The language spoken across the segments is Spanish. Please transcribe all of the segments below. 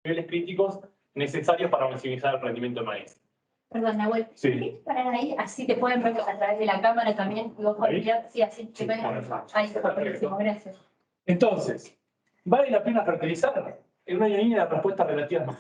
niveles críticos necesarios para maximizar el rendimiento de maíz. Perdón, Nahuel, Sí. ¿quieres parar ahí? Así te pueden ver a través de la cámara también. Y vos podés ver, sí, así te ven. Ahí está, buenísimo, gracias. Entonces, ¿vale la pena fertilizar? En una línea la respuesta relativa no.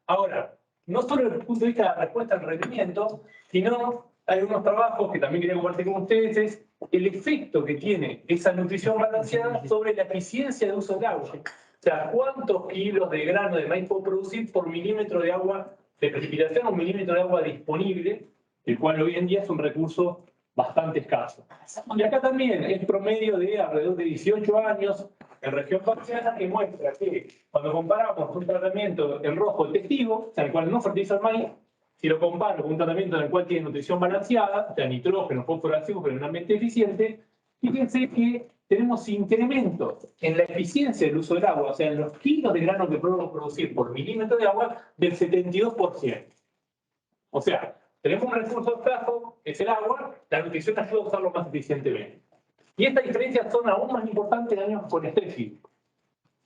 Ahora, no solo desde el punto de vista de la respuesta al rendimiento, sino hay unos trabajos que también quería compartir con ustedes, es el efecto que tiene esa nutrición balanceada sobre la eficiencia de uso del agua. O sea, ¿cuántos kilos de grano de maíz puedo producir por milímetro de agua de precipitación o milímetro de agua disponible, el cual hoy en día es un recurso bastante escaso? Y acá también es promedio de alrededor de 18 años en región pampeana, que muestra que cuando comparamos un tratamiento en rojo el testigo, o sea, en el cual no fertiliza el maíz, si lo comparo con un tratamiento en el cual tiene nutrición balanceada, o sea, nitrógeno, fósforo, ácido, pero en un ambiente eficiente, fíjense que tenemos incrementos en la eficiencia del uso del agua, o sea, en los kilos de grano que podemos producir por milímetro de agua, del 72%. O sea, tenemos un recurso escaso, que es el agua, la nutrición ayuda a usarlo más eficientemente. Y estas diferencias son aún más importantes en años con estrés hídrico.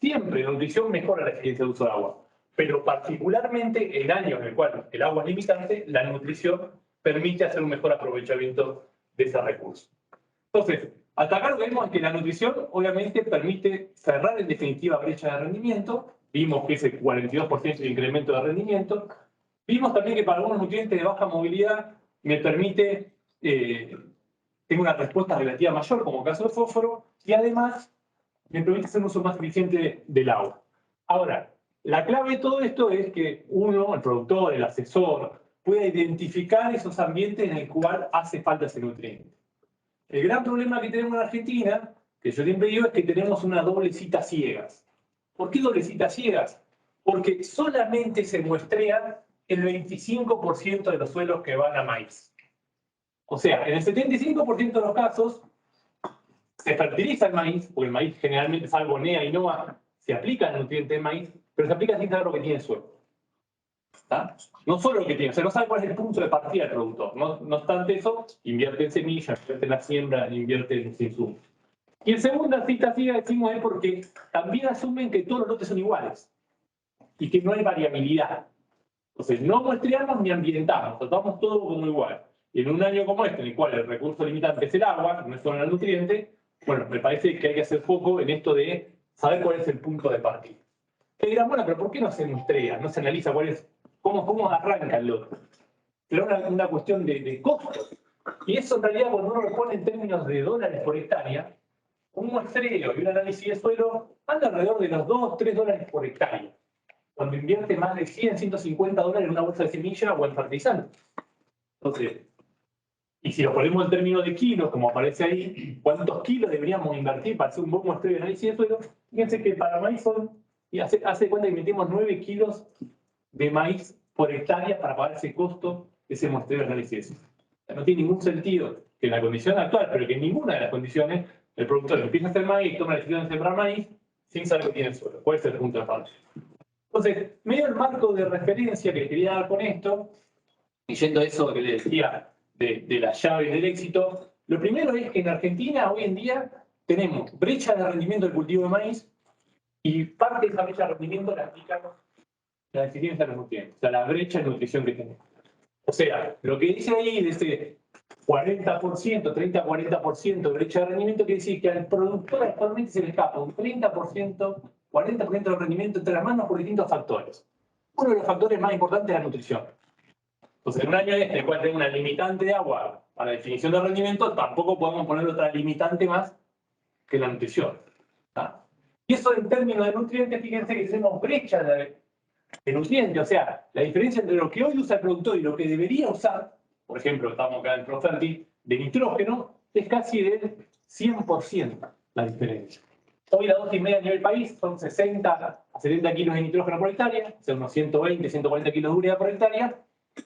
Siempre la nutrición mejora la eficiencia de uso del agua, pero particularmente en años en el cual el agua es limitante, la nutrición permite hacer un mejor aprovechamiento de ese recurso. Entonces, hasta acá lo que vemos es que la nutrición obviamente permite cerrar en definitiva brecha de rendimiento. Vimos que es el 42% de incremento de rendimiento. Vimos también que para algunos nutrientes de baja movilidad me permite, tengo una respuesta relativa mayor, como el caso del fósforo, y además me permite hacer un uso más eficiente del agua. Ahora, la clave de todo esto es que uno, el productor, el asesor, pueda identificar esos ambientes en el cual hace falta ese nutriente. El gran problema que tenemos en Argentina, que yo siempre digo, es que tenemos una doble cita ciegas. ¿Por qué doble cita ciegas? Porque solamente se muestrean el 25% de los suelos que van a maíz. O sea, en el 75% de los casos se fertiliza el maíz, porque el maíz generalmente, salvo NEA y NOA, se aplica el nutriente de maíz, pero se aplica sin saber lo que tiene el suelo. ¿Está? No solo lo que tiene, o sea, no sabe cuál es el punto de partida del productor. No obstante eso, invierte en semillas, invierte en la siembra, invierte en los insumos. Y en segunda cita ciega decimos es porque también asumen que todos los lotes son iguales y que no hay variabilidad. Entonces, no muestreamos ni ambientamos, tratamos todo como igual. Y en un año como este, en el cual el recurso limitante es el agua, no es solo el nutriente, bueno, me parece que hay que hacer foco en esto de saber cuál es el punto de partida. Que dirán, bueno, pero ¿por qué no se muestrea? No se analiza cuál es, cómo arranca el lote. Pero es una cuestión de costos. Y eso en realidad, cuando uno lo pone en términos de dólares por hectárea, un muestreo y un análisis de suelo anda alrededor de los 2, 3 dólares por hectárea. Cuando invierte más de 100, 150 dólares en una bolsa de semilla o en fertilizante. Entonces, y si lo ponemos en términos de kilos, como aparece ahí, ¿cuántos kilos deberíamos invertir para hacer un buen muestreo y análisis de suelo? Fíjense que para maíz son, y hace cuenta que metimos 9 kilos de maíz por hectárea para pagar ese costo de ese muestreo y análisis de suelo. O sea, no tiene ningún sentido que en la condición actual, pero que en ninguna de las condiciones, el productor empieza a hacer maíz, toma la decisión de sembrar maíz, sin saber que tiene el suelo. ¿Cuál es el punto de partida? Entonces, medio el marco de referencia que quería dar con esto, y yendo a eso que le decía de las llaves del éxito, lo primero es que en Argentina hoy en día tenemos brecha de rendimiento del cultivo de maíz y parte de esa brecha de rendimiento la aplicamos la deficiencia de los nutrientes, o sea, la brecha de nutrición que tenemos. O sea, lo que dice ahí de ese 40%, 30-40% de brecha de rendimiento, quiere decir que al productor actualmente se le escapa un 30%, 40% de rendimiento entre las manos por distintos factores. Uno de los factores más importantes es la nutrición. Entonces, en un año en el cual tengo una limitante de agua para la definición de rendimiento, tampoco podemos poner otra limitante más que la nutrición. ¿Tá? Y eso en términos de nutrientes, fíjense que tenemos brecha de nutrientes, o sea, la diferencia entre lo que hoy usa el productor y lo que debería usar, por ejemplo, estamos acá en Profertil, de nitrógeno, es casi del 100% la diferencia. Hoy la dosis media a nivel país son 60 a 70 kilos de nitrógeno por hectárea, o sea, unos 120, 140 kilos de urea por hectárea,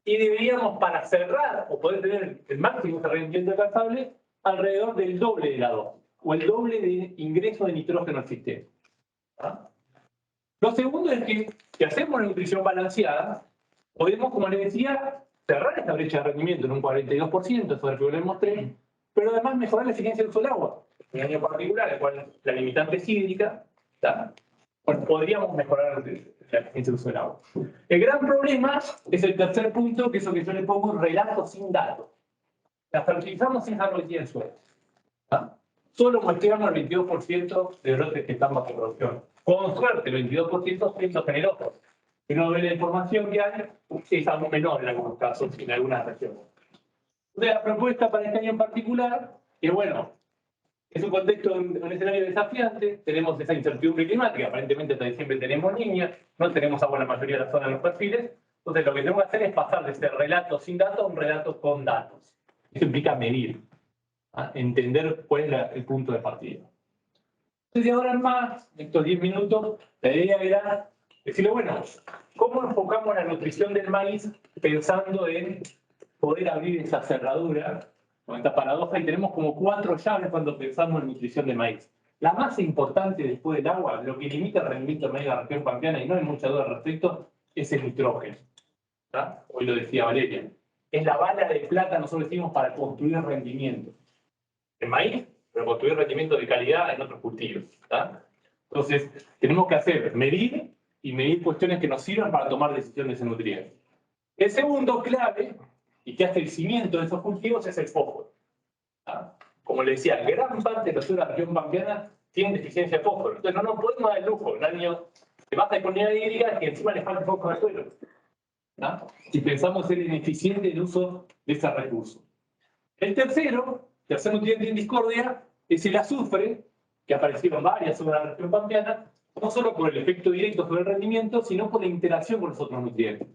y deberíamos, para cerrar o poder tener el máximo de rendimiento alcanzable, alrededor del doble de la dosis, o el doble de ingreso de nitrógeno al sistema. ¿Ah? Lo segundo es que, si hacemos la nutrición balanceada, podemos, como les decía, cerrar esta brecha de rendimiento en un 42%, eso es lo que les mostré, pero además mejorar la eficiencia del uso del agua. En un año particular, el cual la limitante es hídrica, ¿tá? Bueno, podríamos mejorar la eficiencia de uso del agua. El gran problema es el tercer punto, que es lo que yo le pongo relato sin datos. La fertilizamos sin dar el suelo. ¿Ah? Solo muestreamos el 22% de brotes que están bajo producción. Con suerte, el 22% siendo generosos. Si uno ve la información que hay, es algo menor en algunos casos, en algunas regiones. Entonces, la propuesta para este año en particular, que bueno, es un contexto, un escenario desafiante, tenemos esa incertidumbre climática, aparentemente hasta diciembre tenemos niñas, no tenemos agua en la mayoría de las zonas de los perfiles, entonces lo que tenemos que hacer es pasar de este relato sin datos a un relato con datos. Eso implica medir, ¿ah? Entender cuál es el punto de partida. Entonces, de ahora en más, en estos 10 minutos, la idea era decirle, bueno, ¿cómo enfocamos la nutrición del maíz pensando en poder abrir esa cerradura con esta paradoja? Y tenemos como 4 llaves cuando pensamos en nutrición de maíz. La más importante después del agua, lo que limita el rendimiento del maíz de la región pampeana, y no hay mucha duda al respecto, es el nitrógeno. ¿Tá? Hoy lo decía Valeria. Es la bala de plata, nosotros decimos, para construir rendimiento. El maíz, pero construir rendimiento de calidad en otros cultivos. ¿Tá? Entonces, tenemos que hacer, medir y medir cuestiones que nos sirvan para tomar decisiones en nutrientes. El segundo clave, y que hace el cimiento de esos cultivos, es el fósforo. ¿Ah? Como le decía, gran parte de los suelos de la región pampeana tienen deficiencia de fósforo. Entonces no nos podemos dar el lujo un año de baja disponibilidad hídrica que encima le falta fósforo al suelo. ¿Ah? Si pensamos ser ineficiente el uso de ese recurso. El tercer nutriente en discordia, es el azufre, que aparecieron varias sobre la región pampeana, no solo por el efecto directo sobre el rendimiento, sino por la interacción con los otros nutrientes.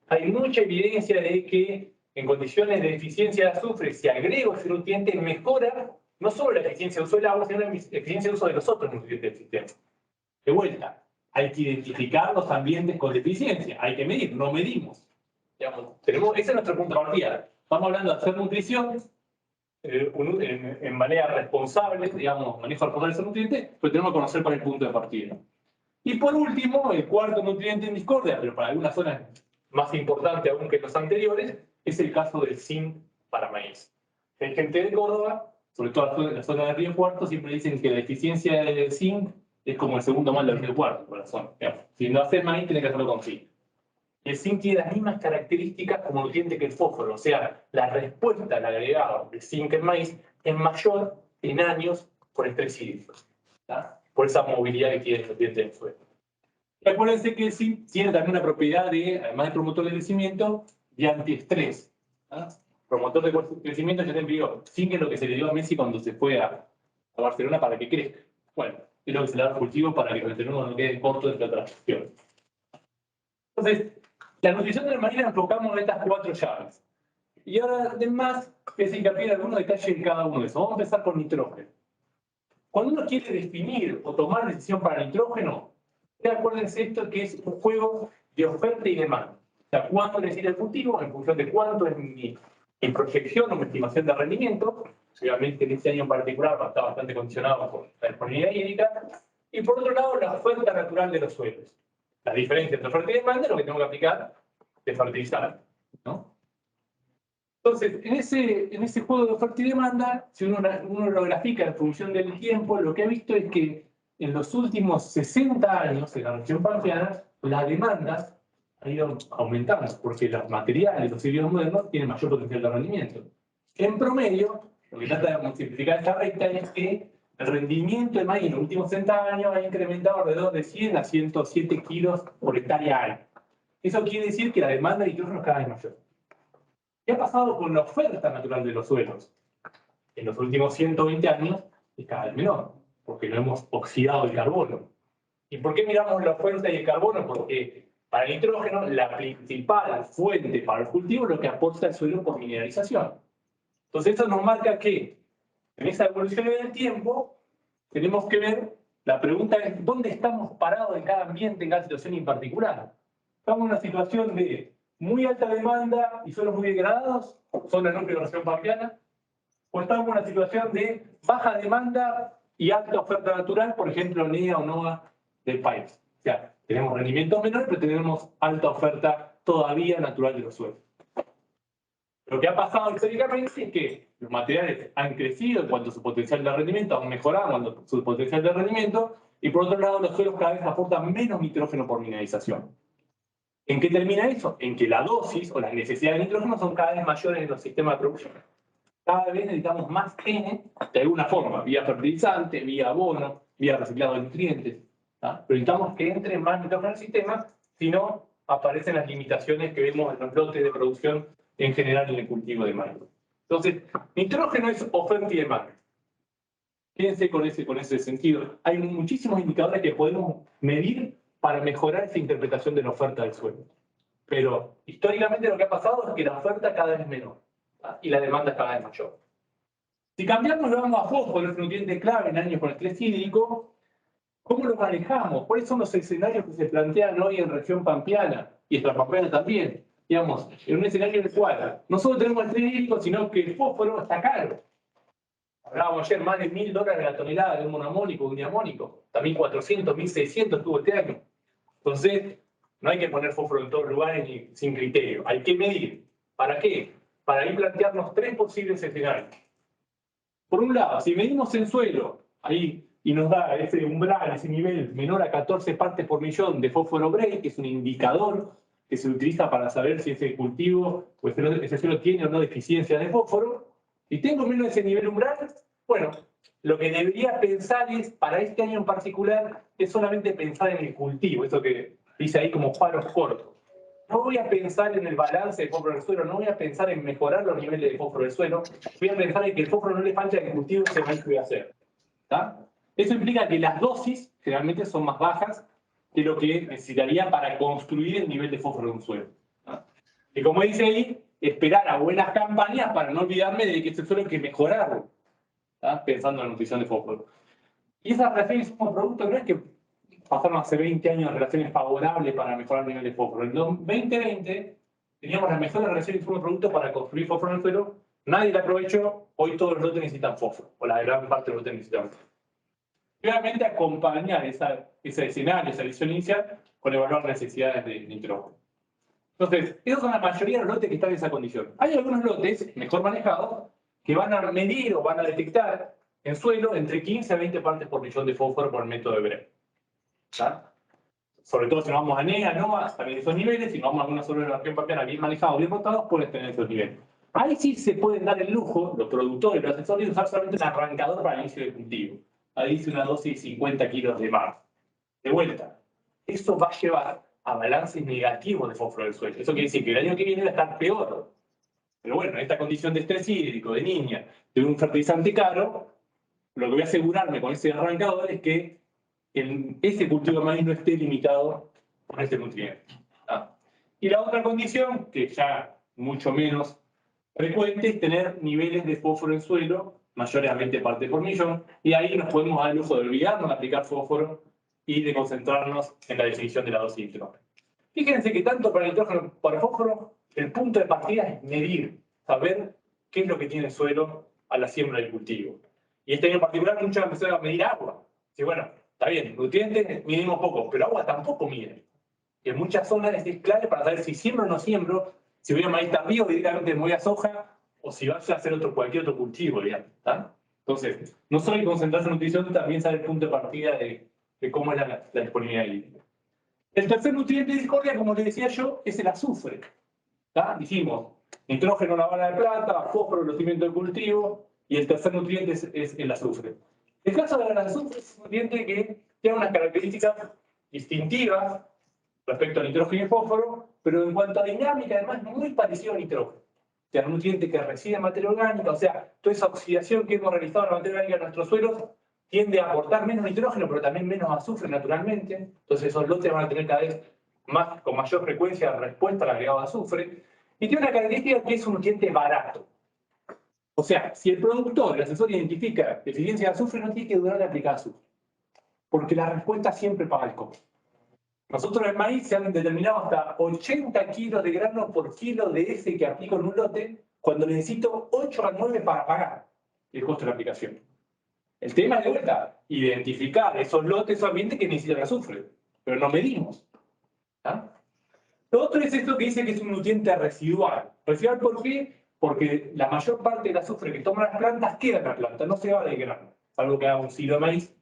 Hay mucha evidencia de que en condiciones de deficiencia de azufre, si agrego ese nutriente, mejora no solo la eficiencia de uso del agua, sino la eficiencia de uso de los otros nutrientes del sistema. De vuelta, hay que identificar los ambientes con deficiencia, hay que medir, no medimos. Digamos, ese es nuestro punto de partida. Estamos hablando de hacer nutrición en manera responsable, digamos, manejo responsable de ese nutriente, pero tenemos que conocer cuál es el punto de partida. Y por último, el cuarto nutriente en discordia, pero para algunas zonas más importante aún que los anteriores, es el caso del zinc para maíz. Hay gente de Córdoba, sobre todo en la zona de Río Cuarto, siempre dicen que la deficiencia de zinc es como el segundo mal del Río Cuarto, por la zona. Si no haces maíz, tienes que hacerlo con zinc. El zinc tiene las mismas características como nutriente que el fósforo, o sea, la respuesta al agregado de zinc en maíz es mayor en años por estrés hídrico, por esa movilidad que tiene el nutriente del suelo. Y acuérdense que el zinc tiene también una propiedad de, además de promotor de crecimiento, de antiestrés. Promotor de crecimiento, ya te digo, zinc es lo que se le dio a Messi cuando se fue a Barcelona para que crezca. Bueno, es lo que se le da al cultivo para que el veterano no quede corto de la transición. Entonces, la nutrición del maíz la enfocamos en estas 4 llaves. Y ahora, además, es hincapié en algunos detalles en cada uno de esos. Vamos a empezar con nitrógeno. Cuando uno quiere definir o tomar decisión para nitrógeno, acuérdense esto que es un juego de oferta y demanda. O sea, cuánto necesita el cultivo en función de cuánto es mi proyección o mi estimación de rendimiento. Obviamente en este año en particular está bastante condicionado por la disponibilidad hídrica. Y por otro lado, la oferta natural de los suelos. La diferencia entre oferta y demanda es lo que tengo que aplicar de fertilizar, ¿no? Entonces, en ese juego de oferta y demanda, si uno lo grafica en función del tiempo, lo que ha visto es que en los últimos 60 años en la región pampeana, las demandas han ido aumentando, porque los materiales, los híbridos modernos, tienen mayor potencial de rendimiento. En promedio, lo que trata de simplificar esta recta es que el rendimiento de maíz en los últimos 60 años ha incrementado alrededor de 100 a 107 kilos por hectárea año. Eso quiere decir que la demanda de nitrógeno es cada vez mayor. ¿Qué ha pasado con la oferta natural de los suelos? En los últimos 120 años es cada vez menor, porque no hemos oxidado el carbono. ¿Y por qué miramos la oferta y el carbono? Porque para el nitrógeno, la principal fuente para el cultivo es lo que aporta el suelo por mineralización. Entonces, eso nos marca que en esa evolución en el tiempo tenemos que ver, la pregunta es, ¿dónde estamos parados en cada ambiente, en cada situación en particular? ¿Estamos en una situación de muy alta demanda y suelos muy degradados, zona núcleo de la región pampeana? ¿O estamos en una situación de baja demanda y alta oferta natural, por ejemplo, NEA o NOA del país? O sea, tenemos rendimientos menores, pero tenemos alta oferta todavía natural de los suelos. Lo que ha pasado históricamente es que los materiales han crecido en cuanto a su potencial de rendimiento, han mejorado en cuanto a su potencial de rendimiento, Y por otro lado, los suelos cada vez aportan menos nitrógeno por mineralización. ¿En qué termina eso? En que la dosis o las necesidades de nitrógeno son cada vez mayores en los sistemas de producción. Cada vez necesitamos más N, de alguna forma, vía fertilizante, vía abono, vía reciclado de nutrientes. ¿Tá? Pero necesitamos que entre más nitrógeno al sistema, si no, aparecen las limitaciones que vemos en los lotes de producción en general en el cultivo de maíz. Entonces, nitrógeno es oferta y demanda. Quédense con ese sentido. Hay muchísimos indicadores que podemos medir para mejorar esa interpretación de la oferta del suelo. Pero históricamente lo que ha pasado es que la oferta cada vez es menor, ¿tá? Y la demanda cada vez mayor. Si cambiamos y vamos a fósforo, el nutriente clave en años con estrés hídrico, ¿cómo lo manejamos? ¿Cuáles son los escenarios que se plantean hoy en región pampeana y extrapampeana también? Digamos, en un escenario en el cual no solo tenemos estrés hídrico, sino que el fósforo está caro. Hablábamos ayer más de $1000 la tonelada de un monoamónico, de un diamónico. También 400, 1600 tuvo este año. Entonces, no hay que poner fósforo en todos los lugares ni sin criterio. Hay que medir. ¿Para qué? Para ir plantearnos 3 posibles escenarios. Por un lado, si medimos en suelo, ahí, y nos da ese umbral, ese nivel menor a 14 partes por millón de fósforo Bray, que es un indicador que se utiliza para saber si ese cultivo o ese suelo tiene o no deficiencias de fósforo, y tengo menos de ese nivel umbral, bueno, lo que debería pensar es, para este año en particular, es solamente pensar en el cultivo, eso que dice ahí como paros cortos. No voy a pensar en el balance de fósforo del suelo, no voy a pensar en mejorar los niveles de fósforo del suelo, voy a pensar en que el fósforo no le falte al cultivo ese maíz que voy a hacer. ¿Tá? Eso implica que las dosis generalmente son más bajas que lo que necesitaría para construir el nivel de fósforo de un suelo. ¿Tá? Y como dice ahí, esperar a buenas campañas para no olvidarme de que este suelo hay que mejorarlo, ¿tá? Pensando en la nutrición de fósforo. Y esas relaciones como producto, no es que pasaron hace 20 años relaciones favorables para mejorar el nivel de fósforo. En 2020 teníamos las mejores relaciones como producto para construir fósforo en el suelo, nadie la aprovechó, hoy todos los lotes necesitan fósforo, o la gran parte de los lotes necesitan fósforo. Realmente acompañar ese escenario, esa visión inicial, con evaluar necesidades de nitrógeno. Entonces, esos son la mayoría de los lotes que están en esa condición. Hay algunos lotes, mejor manejados, que van a medir o van a detectar en suelo entre 15 a 20 partes por millón de fósforo por el método de Bray. ¿Tá? Sobre todo si nos vamos a NEA, NOAA, también esos niveles, si nos vamos a alguna zona de la región pampeana bien manejados, bien rotados, pueden tener esos niveles. Ahí sí se pueden dar el lujo, los productores, los asesores, de usar solamente un arrancador para el inicio del cultivo. Ahí dice una dosis de 50 kilos de mar. De vuelta, eso va a llevar a balances negativos de fósforo del suelo. Eso quiere decir que el año que viene va a estar peor. Pero bueno, en esta condición de estrés hídrico, de niña, de un fertilizante caro, lo que voy a asegurarme con ese arrancador es que ese cultivo de maíz no esté limitado por este nutriente. ¿Tá? Y la otra condición, que ya mucho menos frecuente, es tener niveles de fósforo en suelo mayores a 20 partes por millón, y ahí nos podemos dar el lujo de olvidarnos de aplicar fósforo y de concentrarnos en la definición de la dosis de nitrógeno. Fíjense que tanto para nitrógeno como para fósforo, el punto de partida es medir, saber qué es lo que tiene el suelo a la siembra del cultivo. Y este año en particular muchos empezaron a medir agua. Y bueno, está bien, nutrientes midimos poco, pero agua tampoco mide. Y en muchas zonas es clave para saber si siembro o no siembro, si voy a maíz tardío, directamente me voy a soja, o si vas a hacer cualquier otro cultivo, digamos. ¿Tá? Entonces, no solo hay que concentrarse en nutrición, también saber el punto de partida de cómo es la disponibilidad hídrica. El tercer nutriente de discordia, como les decía yo, es el azufre. ¿Tá? Dijimos, nitrógeno la bala de plata, fósforo los cimientos del cultivo, y el tercer nutriente es el azufre. El caso del azufre es un nutriente que tiene unas características distintivas respecto al nitrógeno y fósforo, pero en cuanto a dinámica, además, es muy parecido al nitrógeno. O sea, un nutriente que reside en materia orgánica, o sea, toda esa oxidación que hemos realizado en la materia orgánica de nuestros suelos tiende a aportar menos nitrógeno, pero también menos azufre naturalmente. Entonces esos lotes van a tener cada vez más, con mayor frecuencia, respuesta al agregado de azufre. Y tiene una característica que es un nutriente barato. O sea, si el productor, el asesor, identifica deficiencia de azufre, no tiene que dudar de aplicar azufre. Porque la respuesta siempre paga el costo. Nosotros en el maíz se han determinado hasta 80 kilos de grano por kilo de ese que aplico en un lote, cuando necesito 8 a 9 para pagar el costo de la aplicación. El tema es de vuelta, identificar esos lotes, esos ambientes que necesitan azufre, pero no medimos. ¿Ah? Lo otro es esto que dice que es un nutriente residual. ¿Residual por qué? Porque la mayor parte del azufre que toman las plantas queda en la planta, no se va del grano, salvo que haga un silo de maíz,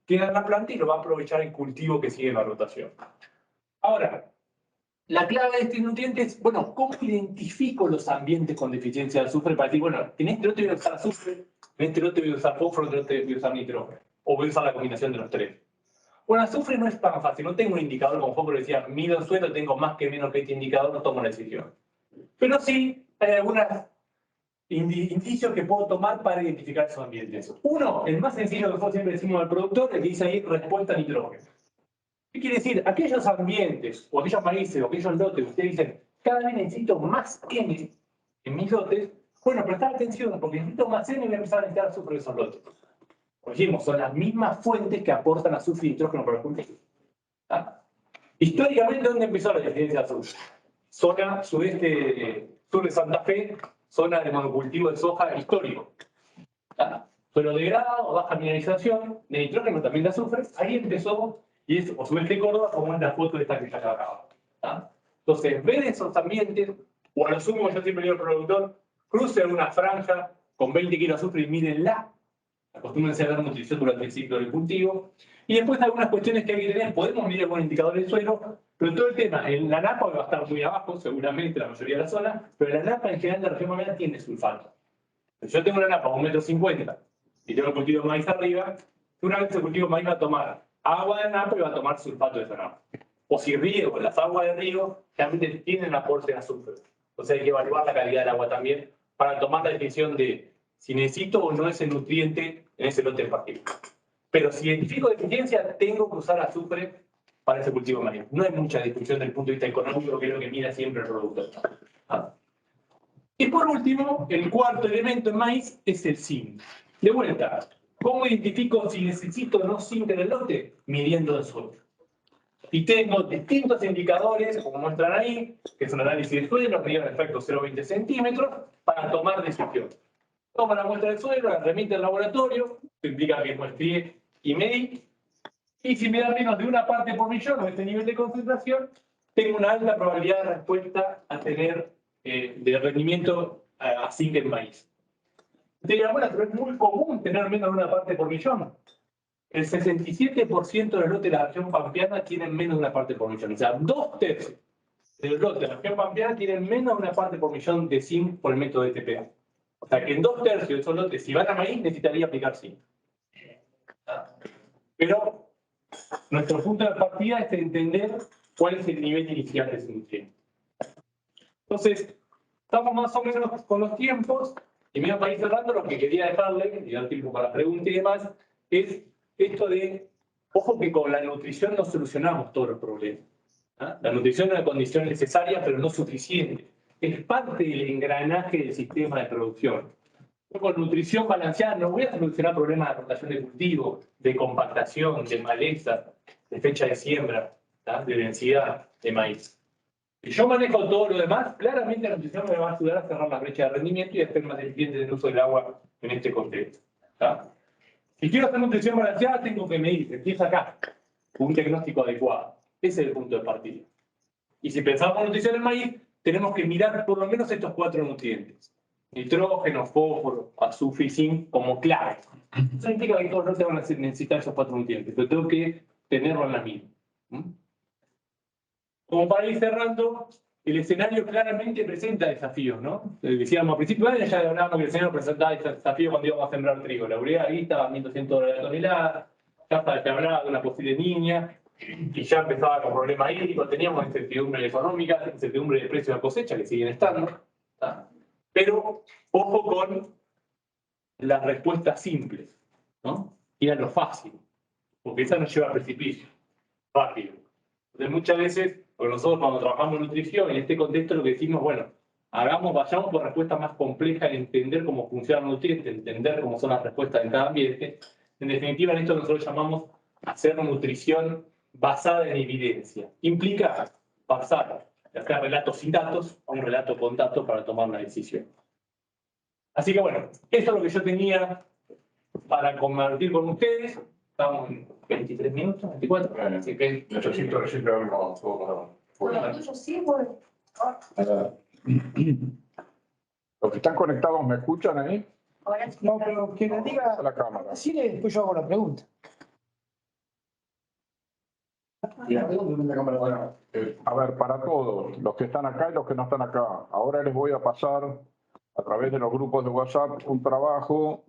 queda en la planta y lo va a aprovechar el cultivo que sigue la rotación. Ahora, la clave de este nutriente es, bueno, ¿cómo identifico los ambientes con deficiencia de azufre para decir, bueno, en este lote voy a usar azufre, en este lote voy a usar fósforo, en este lote voy a usar nitrógeno, o voy a usar la combinación de los tres? Bueno, azufre no es tan fácil, no tengo un indicador como fósforo, decía, mido el suelo, tengo más que menos que este indicador, no tomo la decisión. Pero sí hay algunos indicios que puedo tomar para identificar esos ambientes. Uno, el más sencillo que nosotros siempre decimos al productor, el que dice ahí respuesta a nitrógeno. ¿Qué quiere decir? Aquellos ambientes, o aquellos maíces, o aquellos lotes, ustedes dicen, cada vez necesito más N en mis lotes, bueno, prestar atención, porque necesito más N y voy a empezar a necesitar azufre de esos lotes. Como dijimos, son las mismas fuentes que aportan azufre y nitrógeno para el cultivo. ¿Ah? Históricamente, ¿dónde empezó la deficiencia de azufre? Zona sudeste, sur de Santa Fe, zona de monocultivo de soja histórico. ¿Ah? Suelo degradado, baja mineralización, de nitrógeno, también de azufre, ahí empezó, y es o sudeste de Córdoba, como es la foto de esta que está acá abajo. ¿Ah? Entonces, ver esos ambientes, o a lo sumo, yo siempre digo al productor, cruce una franja con 20 kilos de azufre y mírenla. Acostúmbrense a ver nutrición durante el ciclo del cultivo. Y después algunas cuestiones que hay que tener, podemos medir con indicadores del suelo, pero todo el tema, en la napa va a estar muy abajo, seguramente la mayoría de la zona, pero la napa en general de la región pampeana tiene sulfato. Si yo tengo una napa de 1,50 m y tengo el cultivo de maíz arriba, una vez el cultivo de maíz va a tomar agua de napa y va a tomar sulfato de esa napa. O si riego, las aguas de río realmente tienen aporte de azufre. Entonces hay que evaluar la calidad del agua también para tomar la decisión de si necesito o no ese nutriente en ese lote en particular. Pero si identifico deficiencia, tengo que usar azufre para ese cultivo de maíz. No hay mucha discusión desde el punto de vista económico, que es lo que mira siempre el productor. ¿Ah? Y por último, el cuarto elemento en maíz es el zinc. De vuelta, ¿cómo identifico si necesito o no zinc en el lote? Midiendo el suelo. Y tengo distintos indicadores, como muestran ahí, que es un análisis de suelo, medida en efecto 0,20 centímetros, para tomar decisión. Toma la muestra del suelo, la remite al laboratorio, que implica que muestré y medí, y si me da menos de una parte por millón o este nivel de concentración, tengo una alta probabilidad de respuesta a tener de rendimiento a zinc en maíz. Te dirán, bueno, pero es muy común tener menos de una parte por millón. El 67% de los lotes de la región pampeana tienen menos de una parte por millón. O sea, 2/3 de los lotes de la región pampeana tienen menos de una parte por millón de zinc por el método de TPA. O sea, que en 2/3 de esos lotes, si van a maíz, necesitaría aplicar zinc. Pero nuestro punto de partida es entender cuál es el nivel inicial de ese nutriente. Entonces, estamos más o menos con los tiempos, y mira, para ir cerrando, lo que quería dejarle, y dar tiempo para preguntas y demás, es esto de, ojo que con la nutrición no solucionamos todos los problemas. ¿Ah? La nutrición es una condición necesaria, pero no suficiente. Es parte del engranaje del sistema de producción. Yo con nutrición balanceada no voy a solucionar problemas de rotación de cultivo, de compactación, de maleza, de fecha de siembra, ¿tá? De densidad de maíz. Si yo manejo todo lo demás, claramente la nutrición me va a ayudar a cerrar la brecha de rendimiento y a ser más eficiente en el uso del agua en este contexto. ¿Tá? Si quiero hacer nutrición balanceada, tengo que medir, empieza acá, con un diagnóstico adecuado. Ese es el punto de partida. Y si pensamos en nutrición en maíz, tenemos que mirar por lo menos estos 4 nutrientes. Nitrógeno, fósforo, azufre y zinc como clave. Eso implica que todos los lotes van a necesitar esos 4 nutrientes, pero tengo que tenerlo en la mira. Como para ir cerrando, el escenario claramente presenta desafíos, ¿no? Decíamos al principio de año, ya hablábamos que el escenario presentaba desafíos cuando íbamos a sembrar trigo. La urea ahí estaba a $1.200 la tonelada, ya se hablaba de una posible niña, y ya empezaba con problemas hídricos, teníamos incertidumbre económica, incertidumbre de precios de cosecha que siguen estando. ¿Tá? Pero ojo con las respuestas simples, ¿no? Ir a lo fácil, porque esa nos lleva al precipicio, rápido. Entonces muchas veces, porque nosotros cuando trabajamos en nutrición, en este contexto lo que decimos, bueno, vayamos por respuestas más complejas en entender cómo funciona el nutriente, entender cómo son las respuestas en cada ambiente. En definitiva, en esto nosotros llamamos hacer nutrición basada en evidencia. Implica pasar de hacer relatos sin datos a un relato con datos para tomar una decisión. Así que bueno, esto es lo que yo tenía para compartir con ustedes. Estamos en 23 minutos, 24. Así que Lo tuyo sí, bueno. Los que están conectados, ¿me escuchan ahí? Ahora sí. No, pero que le diga A la cámara. así, después yo hago la pregunta. Bueno, a ver, para todos, los que están acá y los que no están acá, ahora les voy a pasar a través de los grupos de WhatsApp un trabajo,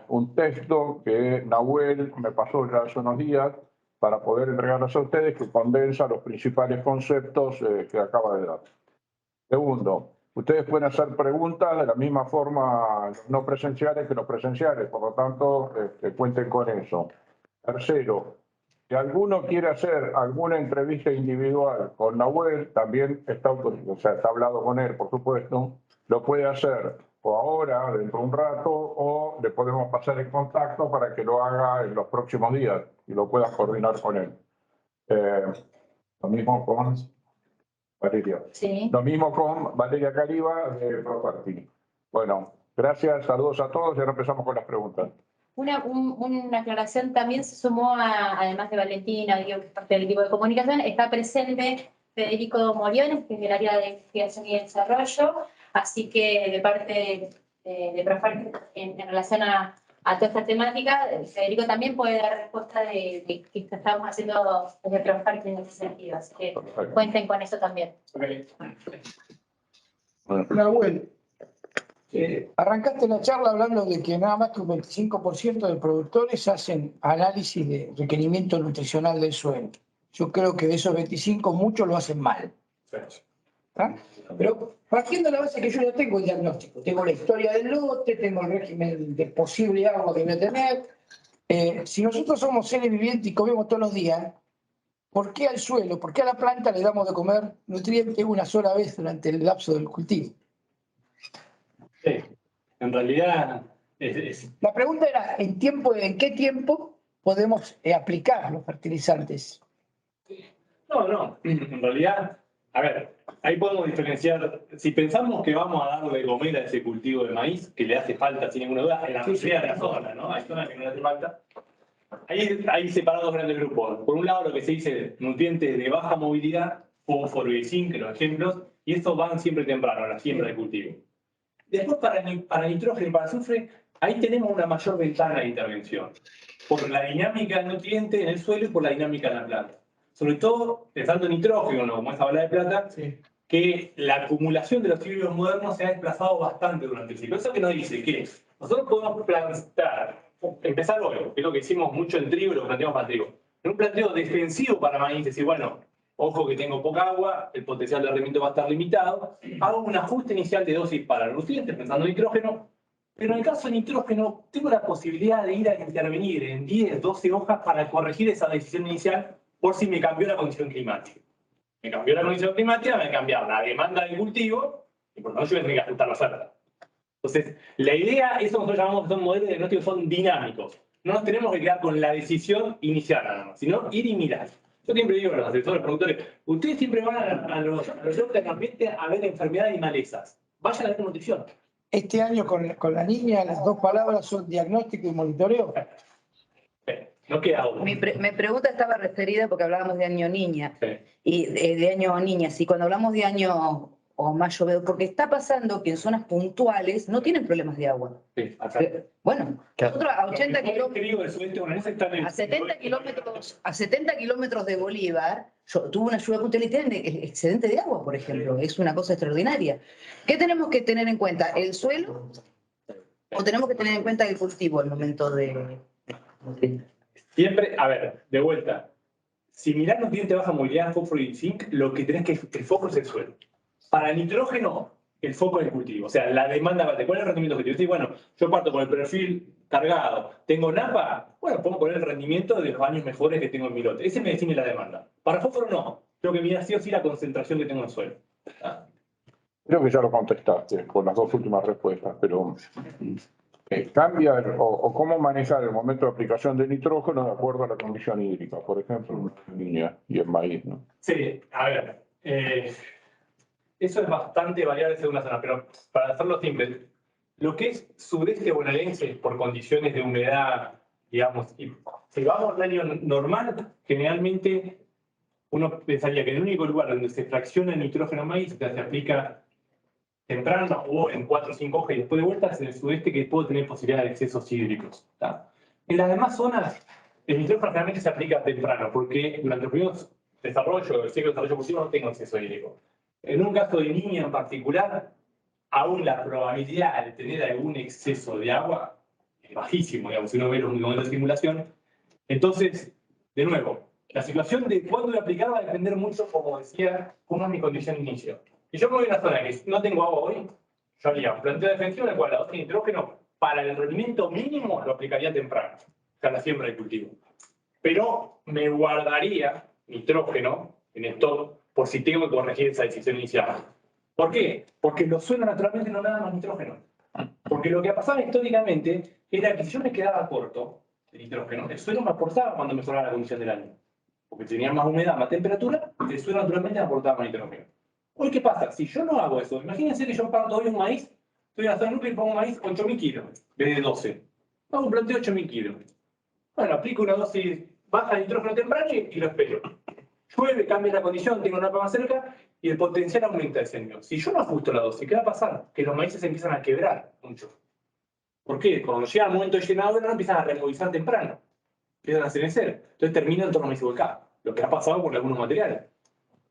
un texto que Nahuel me pasó ya hace unos días para poder entregarles a ustedes, que condensa los principales conceptos que acaba de dar. Segundo, ustedes pueden hacer preguntas de la misma forma no presenciales que los presenciales, por lo tanto, cuenten con eso. Tercero, si alguno quiere hacer alguna entrevista individual con Nahuel, también está autorizado, o sea, está hablado con él, por supuesto, lo puede hacer o ahora, dentro de un rato, o le podemos pasar el contacto para que lo haga en los próximos días y lo pueda coordinar con él. Lo mismo con Valeria. Sí. Lo mismo con Valeria Cariba de Property. Bueno, gracias, saludos a todos y ahora empezamos con las preguntas. Una aclaración también se sumó, además de Valentina, digo, que es parte del equipo de comunicación, está presente Federico Moriones, que es del área de investigación y desarrollo, así que de parte de Profarc en relación a toda esta temática, Federico también puede dar respuesta de qué estamos haciendo desde Profarc en ese sentido, así que cuenten con eso también. Nahuel, arrancaste la charla hablando de que nada más que un 25% de productores hacen análisis de requerimiento nutricional del suelo. Yo creo que de esos 25, muchos lo hacen mal. ¿Ah? Pero partiendo de la base que yo ya tengo el diagnóstico, tengo la historia del lote, tengo el régimen de posible agua que voy a tener. Si nosotros somos seres vivientes y comemos todos los días, ¿por qué al suelo, por qué a la planta le damos de comer nutrientes una sola vez durante el lapso del cultivo? Sí, en realidad La pregunta era, ¿en qué tiempo podemos aplicar los fertilizantes? No, en realidad, a ver, ahí podemos diferenciar, si pensamos que vamos a dar de comer a ese cultivo de maíz, que le hace falta sin ninguna duda, en la mayoría de las zonas, ¿no? Hay zonas que no le hace falta. Hay separados grandes grupos. Por un lado, lo que se dice nutrientes de baja movilidad, fósforo y zinc, los ejemplos, y estos van siempre temprano, a la siembra del cultivo. Después, para nitrógeno y para azufre, ahí tenemos una mayor ventana de intervención, por la dinámica del nutriente en el suelo y por la dinámica de la planta. Sobre todo, pensando en nitrógeno, como esa bala de plata, sí, que la acumulación de los híbridos modernos se ha desplazado bastante durante el ciclo. Eso que nos dice que nosotros podemos empezar hoy, que es lo que hicimos mucho en trigo y lo que planteamos para trigo, en un planteo defensivo para maíz, decir, bueno, ojo que tengo poca agua, el potencial de rendimiento va a estar limitado, hago un ajuste inicial de dosis para los nutrientes, pensando en nitrógeno, pero en el caso de nitrógeno, tengo la posibilidad de ir a intervenir en 10, 12 hojas para corregir esa decisión inicial por si me cambió la condición climática. Me cambió la condición climática, me va a cambiar la demanda del cultivo, y por lo tanto yo tendría que ajustar la oferta. Entonces, la idea, eso nosotros llamamos que son modelos de diagnóstico, son dinámicos. No nos tenemos que quedar con la decisión inicial nada más, sino ir y mirar. Yo siempre digo a los asesores, productores, ustedes siempre van a los locos del ambiente a ver enfermedades y malezas. Vayan a ver nutrición. Este año con la niña, las dos palabras son diagnóstico y monitoreo. No queda uno. Mi pregunta estaba referida porque hablábamos de año niña, sí, y de año niña. Sí, cuando hablamos de año o más llovido, porque está pasando que en zonas puntuales no tienen problemas de agua. Sí, bueno, nosotros a 80 kilómetros, a 70 kilómetros de Bolívar, tuvo una lluvia puntual y tienen excedente de agua, por ejemplo. Es una cosa extraordinaria. ¿Qué tenemos que tener en cuenta? ¿El suelo? ¿O tenemos que tener en cuenta el cultivo al momento de...? Siempre, a ver, de vuelta, si mirás nutriente baja movilidad, fósforo y zinc, lo que tenés que el foco es el suelo. Para el nitrógeno, el foco es el cultivo. O sea, la demanda, ¿cuál es el rendimiento objetivo? Sí, bueno, yo parto con el perfil cargado. ¿Tengo napa? Bueno, puedo poner el rendimiento de los años mejores que tengo en mi lote. Ese me define la demanda. Para fósforo no. Tengo que mirar sí o sí la concentración que tengo en el suelo. ¿Ah? Creo que ya lo contestaste con las dos últimas respuestas, pero... cambia o cómo manejar el momento de aplicación de nitrógeno de acuerdo a la condición hídrica, por ejemplo, en línea y en maíz, ¿no? Sí, a ver, eso es bastante variable según la zona, pero para hacerlo simple, lo que es sudeste bonaerense por condiciones de humedad, digamos, y si vamos a un año normal, generalmente uno pensaría que el único lugar donde se fracciona el nitrógeno maíz, que se aplica temprano o en 4 o 5 hojas y después de vuelta es en el sudeste que puede tener posibilidad de excesos hídricos. ¿Tá? En las demás zonas, El nitrógeno generalmente se aplica temprano, porque durante los primeros desarrollos, el ciclo de desarrollo cultivo no tengo exceso hídrico. En un caso de niña en particular, aún la probabilidad de tener algún exceso de agua es bajísimo, digamos, si uno ve los modelos de simulación. Entonces, de nuevo, la situación de cuándo voy a aplicar va a depender mucho, como decía, cómo es mi condición de inicio. Si yo me voy a una zona que no tengo agua hoy, yo haría un planteo defensivo en el cual la dosis de nitrógeno para el rendimiento mínimo lo aplicaría temprano, o sea, la siembra de cultivo. Pero me guardaría nitrógeno en stock por si tengo que corregir esa decisión inicial. ¿Por qué? Porque los suelos naturalmente no me dan más nitrógeno. Porque lo que pasaba históricamente era que si yo me quedaba corto de nitrógeno, el suelo me aportaba cuando mejoraba la condición del año. Porque tenía más humedad, más temperatura, el suelo naturalmente me aportaba más nitrógeno. Hoy, ¿qué pasa? Si yo no hago eso, imagínense que yo parto hoy un maíz, estoy en la zona núcleo y pongo maíz 8.000 kilos, en vez de 12. Hago un planteo de 8.000 kilos. Bueno, aplico una dosis baja de nitrógeno temprano y lo espero. Llueve, cambia la condición, tengo una más cerca y el potencial aumenta ese año. Si yo no ajusto la dosis, ¿qué va a pasar? Que los maíces empiezan a quebrar mucho. ¿Por qué? Cuando llega el momento de llenado, no empiezan a removilizar temprano. Empiezan a cenecer. Entonces termina el torno maíz volcado. Lo que ha pasado con algunos materiales.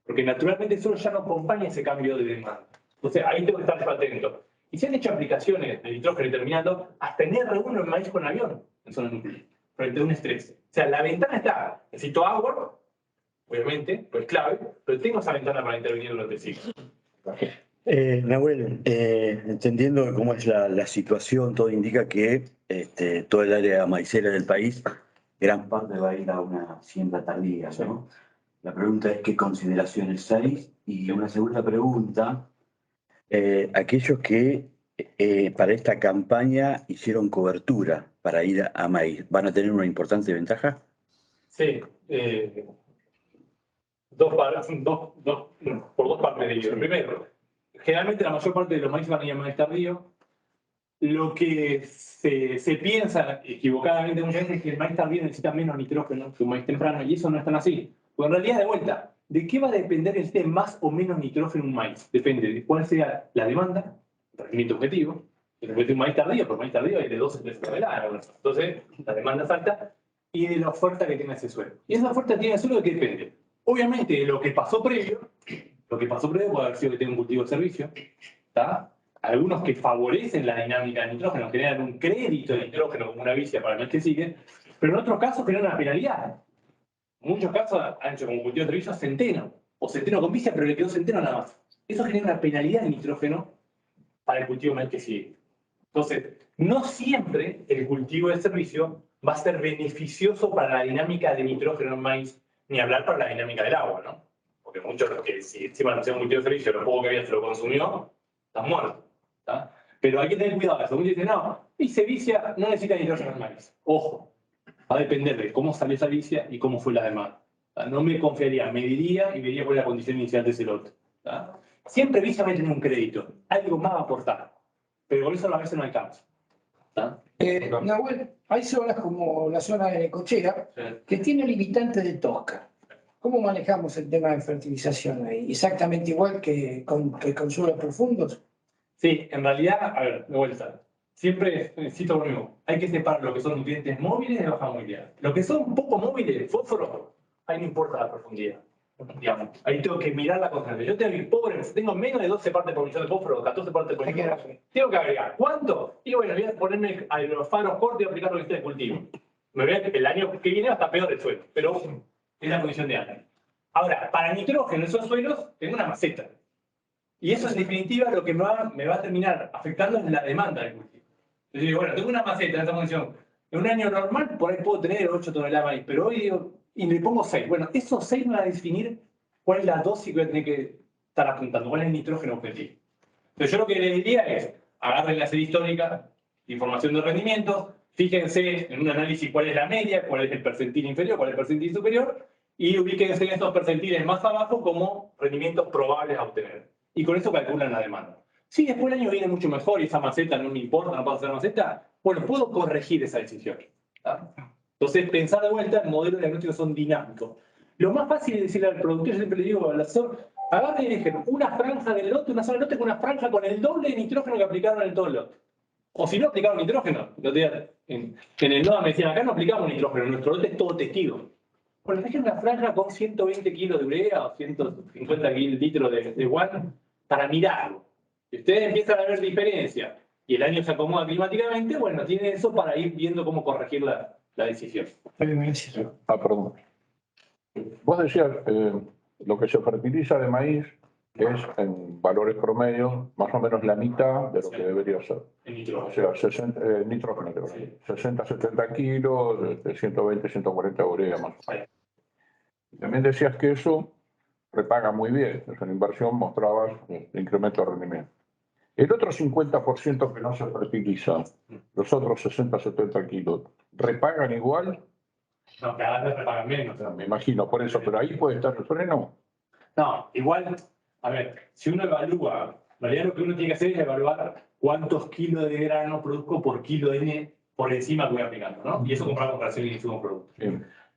Porque naturalmente el suelo ya no acompaña ese cambio de demanda. Entonces ahí tengo que estar yo atento. Y se han hecho aplicaciones de nitrógeno terminando hasta en R1 en maíz con avión, en zona nuclear, frente a un estrés. O sea, la ventana está. Necesito agua, obviamente, pues clave, pero tengo esa ventana para intervenir durante el ciclo. Nahuel, entendiendo cómo es la situación, todo indica que todo el área maicera del país, gran parte va a ir a una siembra tardía, ¿no? La pregunta es qué consideraciones hay. Y una segunda pregunta, aquellos que para esta campaña hicieron cobertura para ir a maíz, ¿van a tener una importante ventaja? Sí, por dos partes de ello. Primero, generalmente la mayor parte de los maíces van a ir a maíz tardío. Lo que se piensa equivocadamente muchas veces es que el maíz tardío necesita menos nitrógeno que un maíz temprano, y eso no es tan así. Porque en realidad, de vuelta, ¿de qué va a depender que necesite más o menos nitrógeno un maíz? Depende de cuál sea la demanda, el rendimiento objetivo. Si es un maíz tardío, por maíz tardío hay de 12 a 13 toneladas. Entonces, la demanda es alta y de la oferta que tenga ese suelo. Y esa oferta que tiene el suelo, ¿de qué depende? Obviamente, de lo que pasó previo puede haber sido que tenga un cultivo de servicio, ¿está? Algunos que favorecen la dinámica de nitrógeno, generan un crédito de nitrógeno como una vicia para el mes que sigue, pero en otros casos generan una penalidad. En muchos casos han hecho como cultivo de servicio centeno, o centeno con vicia, pero le quedó centeno nada más. Eso genera una penalidad de nitrógeno para el cultivo mes que sigue. Entonces, no siempre el cultivo de servicio va a ser beneficioso para la dinámica de nitrógeno en maíz, ni hablar para la dinámica del agua, ¿no? Porque muchos de los que si encima no hacían un cultivo de servicio, lo poco que había se lo consumió, están muertos. ¿Tá? Pero hay que tener cuidado de eso. Muchos dicen, no, dice vicia, no necesita nitrógeno en maíz. Ojo, va a depender de cómo salió esa vicia y cómo fue la demanda. ¿Tá? No me confiaría, mediría y vería cuál es la condición inicial de ese lote. ¿Tá? Siempre vicia va a tener un crédito, algo más va a aportar, pero por eso a veces no alcanza. ¿Tá? Nahuel, hay zonas como la zona de Necochea que tiene limitantes de tosca. ¿Cómo manejamos el tema de fertilización ahí? ¿Exactamente igual que con suelos profundos? Sí, en realidad, a ver, de vuelta. Siempre cito lo mismo. Hay que separar lo que son nutrientes móviles de baja movilidad. Lo que son poco móviles, fósforo, ahí no importa la profundidad. Digamos, ahí tengo que mirar la constante. Yo tengo menos de 12 partes por millón de fósforo, 14 partes por millón. Tengo que agregar. ¿Cuánto? Y bueno, voy a ponerme a los faros cortos y aplicar lo que esté de cultivo. Me veo que el año que viene va a estar peor el suelo, pero es la condición de año. Ahora, para nitrógeno en esos suelos, tengo una maceta. Y eso, en definitiva, lo que me va a terminar afectando es la demanda del cultivo. Entonces digo, bueno, tengo una maceta en esta condición. En un año normal, por ahí puedo tener 8 toneladas de maíz, pero hoy digo, y le pongo 6. Bueno, esos 6 me van a definir cuál es la dosis que voy a tener que estar apuntando, cuál es el nitrógeno objetivo. Entonces yo lo que le diría es, agarren la serie histórica, información de rendimientos, fíjense en un análisis cuál es la media, cuál es el percentil inferior, cuál es el percentil superior, y ubíquense en estos percentiles más abajo como rendimientos probables a obtener. Y con eso calculan la demanda. Si después el año viene mucho mejor y esa maceta no me importa, no puedo hacer maceta, bueno, puedo corregir esa decisión. ¿Tá? Entonces, pensar de vuelta, el modelo de diagnóstico son dinámicos. Lo más fácil es decirle al productor, yo siempre le digo al asesor, agarren y dejen una franja del lote, una sola lote con una franja con el doble de nitrógeno que aplicaron en todo el lote. O si no, aplicaron nitrógeno. En el NOA me decían, acá no aplicamos nitrógeno, nuestro lote es todo testigo. Bueno, dejen una franja con 120 kilos de urea o 150 litros de WAN para mirarlo. Si ustedes empiezan a ver diferencia y el año se acomoda climáticamente, bueno, tienen eso para ir viendo cómo corregir la decisión. Perdón. Vos decías, lo que se fertiliza de maíz es en valores promedios más o menos la mitad de lo que debería ser. En O nitrógeno. sea, nitrógeno, creo. 60, 70 kilos, de 120, 140 urea más. También decías que eso repaga muy bien. Es una inversión, mostrabas incremento de rendimiento. El otro 50% que no se fertiliza, los otros 60, 70 kilos, ¿repagan igual? No, cada vez repagan menos. Me imagino, por eso, pero ahí puede estar el freno. No, igual, a ver, si uno evalúa, en realidad lo que uno tiene que hacer es evaluar cuántos kilos de grano produzco por kilo de N por encima que voy aplicando, ¿no? Y eso comprar comparación de insumos productos.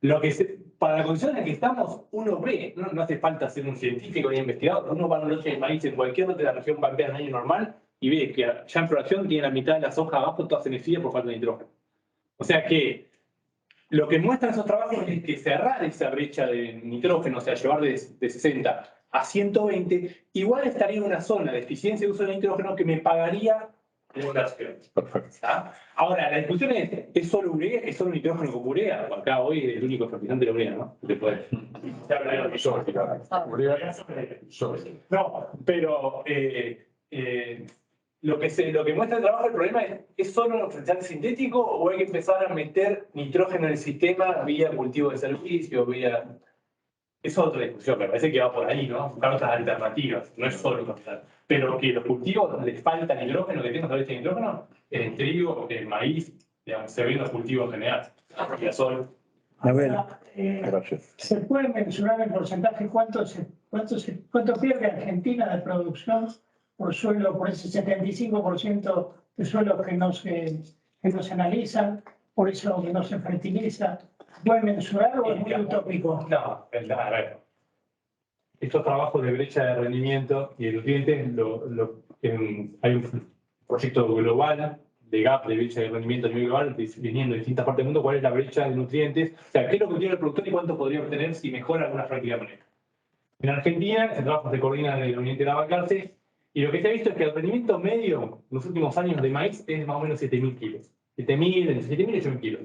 Lo que para la condición en la que estamos, uno ve, no hace falta ser un científico ni investigador, uno va a un lote de maíz en cualquier lote de la región pampeana en año normal y ve que ya en floración tiene la mitad de las hojas abajo todas semillas por falta de nitrógeno. O sea que lo que muestran esos trabajos es que cerrar esa brecha de nitrógeno, o sea, llevar de 60 a 120, igual estaría en una zona de eficiencia de uso de nitrógeno que me pagaría la inversión. Perfecto. ¿Está? Ahora, la discusión es solo urea, es solo nitrógeno con urea? O acá hoy es el único fertilizante de la urea, ¿no? Después. No, pero lo que muestra el trabajo, el problema es solo un fertilizante sintético o hay que empezar a meter nitrógeno en el sistema vía cultivo de servicio, vía... Es otra discusión, me parece que va por ahí, ¿no? Buscar otras alternativas, no es solo fertilizante. Pero que los cultivos les falta nitrógeno, que tengan brecha de nitrógeno, el trigo, el maíz, digamos, se ven los cultivos en general. Girasol. Gracias. ¿Se puede mencionar en porcentaje cuánto pierde Argentina de producción por suelo, por ese 75% de suelos que no se analizan, por eso que no se fertiliza? ¿Se puede mensurar o es muy utópico? No, a ver. Estos trabajos de brecha de rendimiento y de nutrientes, hay un proyecto global de gap de brecha de rendimiento a nivel global, viniendo de distintas partes del mundo, cuál es la brecha de nutrientes, o sea, qué es lo que tiene el productor y cuánto podría obtener si mejora alguna práctica de manejo. En Argentina, ese trabajo se coordina de la Unión de la Bancarse, y lo que se ha visto es que el rendimiento medio en los últimos años de maíz es más o menos 7.000 kilos. 7.000 y 8.000 kilos.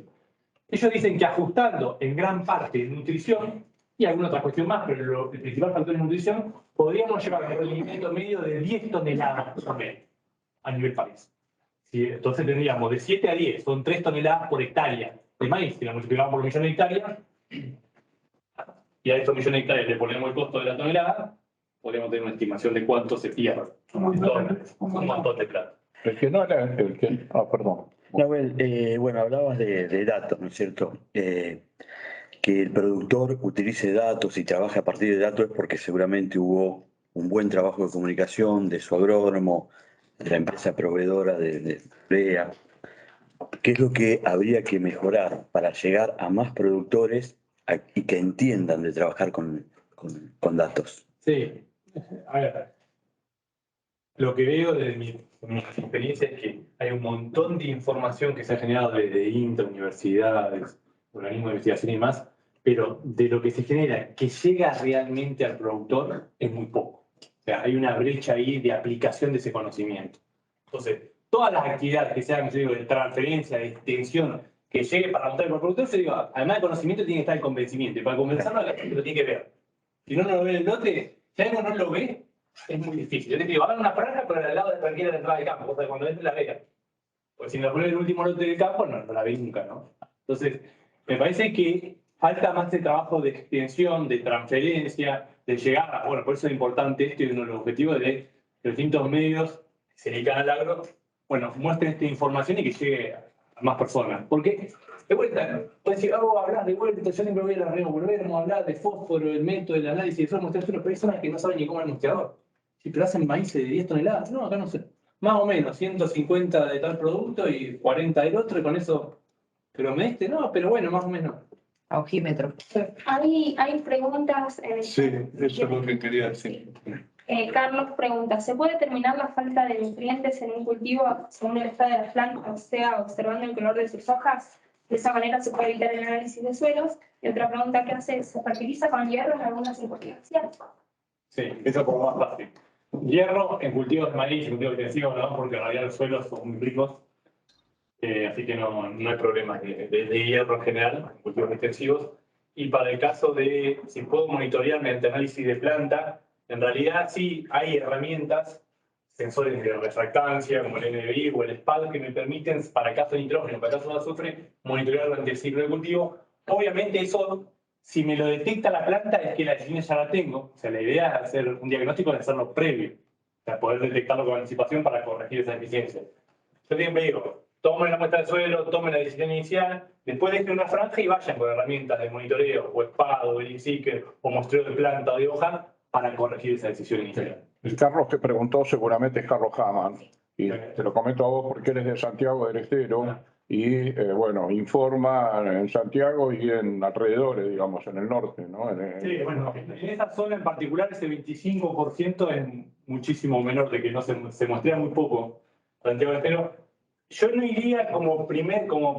Ellos dicen que ajustando en gran parte nutrición, y alguna otra cuestión más, pero el principal factor es nutrición, podríamos llevar el rendimiento medio de 10 toneladas por mes a nivel país. ¿Sí? Entonces tendríamos de 7 a 10, son 3 toneladas por hectárea de maíz. Si la multiplicamos por millón de hectáreas, y a estos millones de hectáreas le ponemos el costo de la tonelada, podríamos tener una estimación de cuánto se pierde. Un montón de plata. Perdón. Nahuel, bueno, hablabas de datos, ¿no es cierto? Que el productor utilice datos y trabaje a partir de datos es porque seguramente hubo un buen trabajo de comunicación de su agrónomo, de la empresa proveedora de urea. ¿Qué es lo que habría que mejorar para llegar a más productores y que entiendan de trabajar con datos? Sí, a ver, lo que veo desde mi experiencia es que hay un montón de información que se ha generado desde INTA, universidades, organismos de investigación y más, pero de lo que se genera que llega realmente al productor es muy poco. O sea, hay una brecha ahí de aplicación de ese conocimiento. Entonces, todas las actividades que se hagan, yo digo, de transferencia, de extensión, que llegue para montar el productor, yo digo, además del conocimiento tiene que estar el convencimiento. Y para convencerlo, la gente lo tiene que ver. Si no lo ve en el lote, si alguien no lo ve, es muy difícil. Yo te digo, hagan una franja, pero al lado de cualquiera de la entrada de campo, cosa que cuando entre la vea. Pues si me ponen el último lote del campo, no la ve nunca, ¿no? Entonces, me parece que falta más de trabajo de extensión, de transferencia, de llegar a, bueno, por eso es importante esto y uno de los objetivos de los distintos medios que se dedican al agro, bueno, muestren esta información y que llegue a más personas. Porque, de vuelta, puedes decir, hablar de vuelta, yo siempre voy a la reunión, volvemos a hablar de fósforo, el método, el análisis, de eso mostrar a personas que no saben ni cómo es el mostrador. Si pero hacen maíz de 10 toneladas, no, acá no sé. Más o menos, 150 de tal producto y 40 del otro, y con eso, pero me diste, no, pero bueno, más o menos. A ojímetro. Hay preguntas. Sí, eso es lo que quería decir. Carlos pregunta, ¿se puede determinar la falta de nutrientes en un cultivo según el estado de la planta, o sea, observando el color de sus hojas? De esa manera se puede evitar el análisis de suelos. Y otra pregunta que hace, ¿se fertiliza con hierro en algunas circunstancias? Sí, eso como más fácil. Hierro en cultivos de maíz, en cultivos intensivos, no, porque en realidad los suelos son muy ricos. Así que no hay problemas de hierro en general en cultivos intensivos. Y para el caso de si puedo monitorear mediante análisis de planta, en realidad sí hay herramientas, sensores de refractancia como el NDVI o el SPAD, que me permiten, para el caso de nitrógeno, para el caso de azufre, monitorear durante el ciclo de cultivo. Obviamente eso, si me lo detecta la planta, es que la deficiencia ya la tengo. O sea, la idea es hacer un diagnóstico de hacerlo previo. O sea, poder detectarlo con anticipación para corregir esa deficiencia. Yo siempre digo, tomen la muestra del suelo, tomen la decisión inicial, después dejen una franja y vayan con herramientas de monitoreo, o SPAD, o ELISIC, o muestreo de planta o de hoja, para corregir esa decisión inicial. El Carlos que preguntó seguramente es Carlos Hamann, y te lo comento a vos porque eres de Santiago del Estero, y bueno, informa en Santiago y en alrededores, digamos, en el norte, ¿no? Sí, bueno, en esa zona en particular ese 25% es muchísimo menor, de que no se muestra muy poco Santiago del Estero. Yo no iría como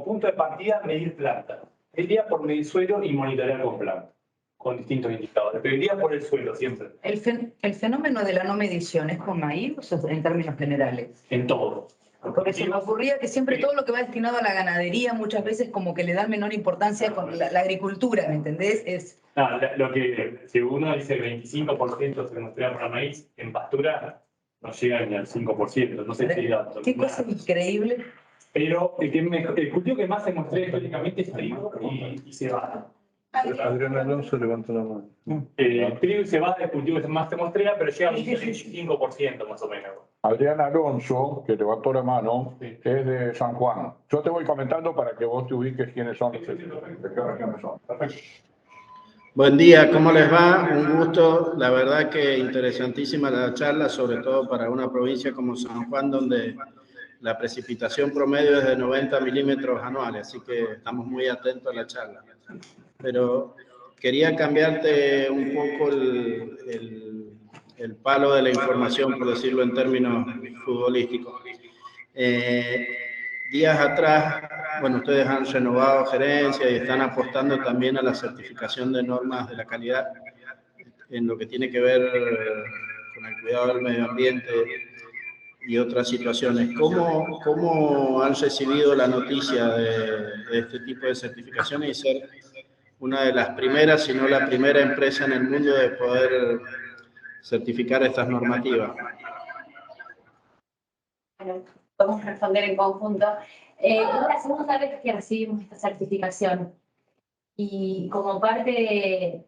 punto de partida a medir planta. Iría por medir suelo y monitorear con planta, con distintos indicadores. Pero iría por el suelo siempre. El fenómeno de la no medición es con maíz en términos generales. En todo. Porque se me ocurría que siempre todo lo que va destinado a la ganadería muchas veces como que le dan menor importancia con la agricultura, ¿me entendés? No, si uno dice 25% se muestra para maíz, en pastura no llega ni al 5%, no sé si dato. Qué cosa increíble. Pero el cultivo que más se muestra históricamente es trigo y cebada. Adrián Alonso levantó la mano. Trigo y cebada es el cultivo que más se muestra, pero llega al 25% más o menos. Adrián Alonso, que levantó la mano, es de San Juan. Yo te voy comentando para que vos te ubiques quiénes son, de qué regiones son. Perfecto. Buen día, ¿cómo les va? Un gusto, la verdad que interesantísima la charla, sobre todo para una provincia como San Juan, donde la precipitación promedio es de 90 milímetros anuales, así que estamos muy atentos a la charla. Pero quería cambiarte un poco el palo de la información, por decirlo en términos futbolísticos. Días atrás, bueno, ustedes han renovado gerencia y están apostando también a la certificación de normas de la calidad en lo que tiene que ver con el cuidado del medio ambiente y otras situaciones. ¿Cómo han recibido la noticia de este tipo de certificaciones y ser una de las primeras, si no la primera empresa en el mundo de poder certificar estas normativas? Bueno, podemos responder en conjunto. Es la segunda vez que recibimos esta certificación y como parte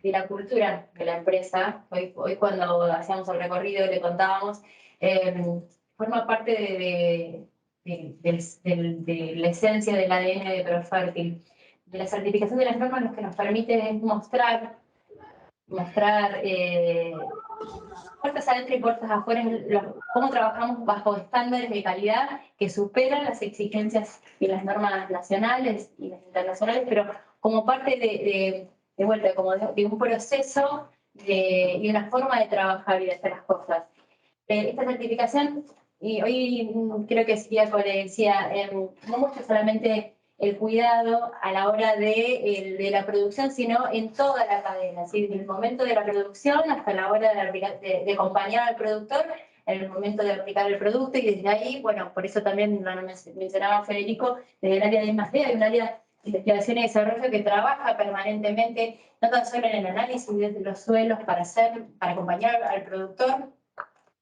de la cultura de la empresa, hoy cuando hacíamos el recorrido le contábamos, forma parte de la esencia del ADN de Profértil. De la certificación de las normas lo que nos permite es mostrar puertas adentro y puertas afuera, cómo trabajamos bajo estándares de calidad que superan las exigencias y las normas nacionales y las internacionales, pero como parte de vuelta, como de un proceso y una forma de trabajar y de hacer las cosas. Esta certificación, y hoy creo que Siriaco le decía, no muestra solamente el cuidado a la hora de la producción, sino en toda la cadena, ¿sí? Desde el momento de la producción hasta la hora de acompañar al productor en el momento de aplicar el producto, y desde ahí, bueno, por eso también lo mencionaba Federico, desde el área de I+D hay un área de investigación y desarrollo que trabaja permanentemente, no tan solo en el análisis de los suelos para acompañar al productor,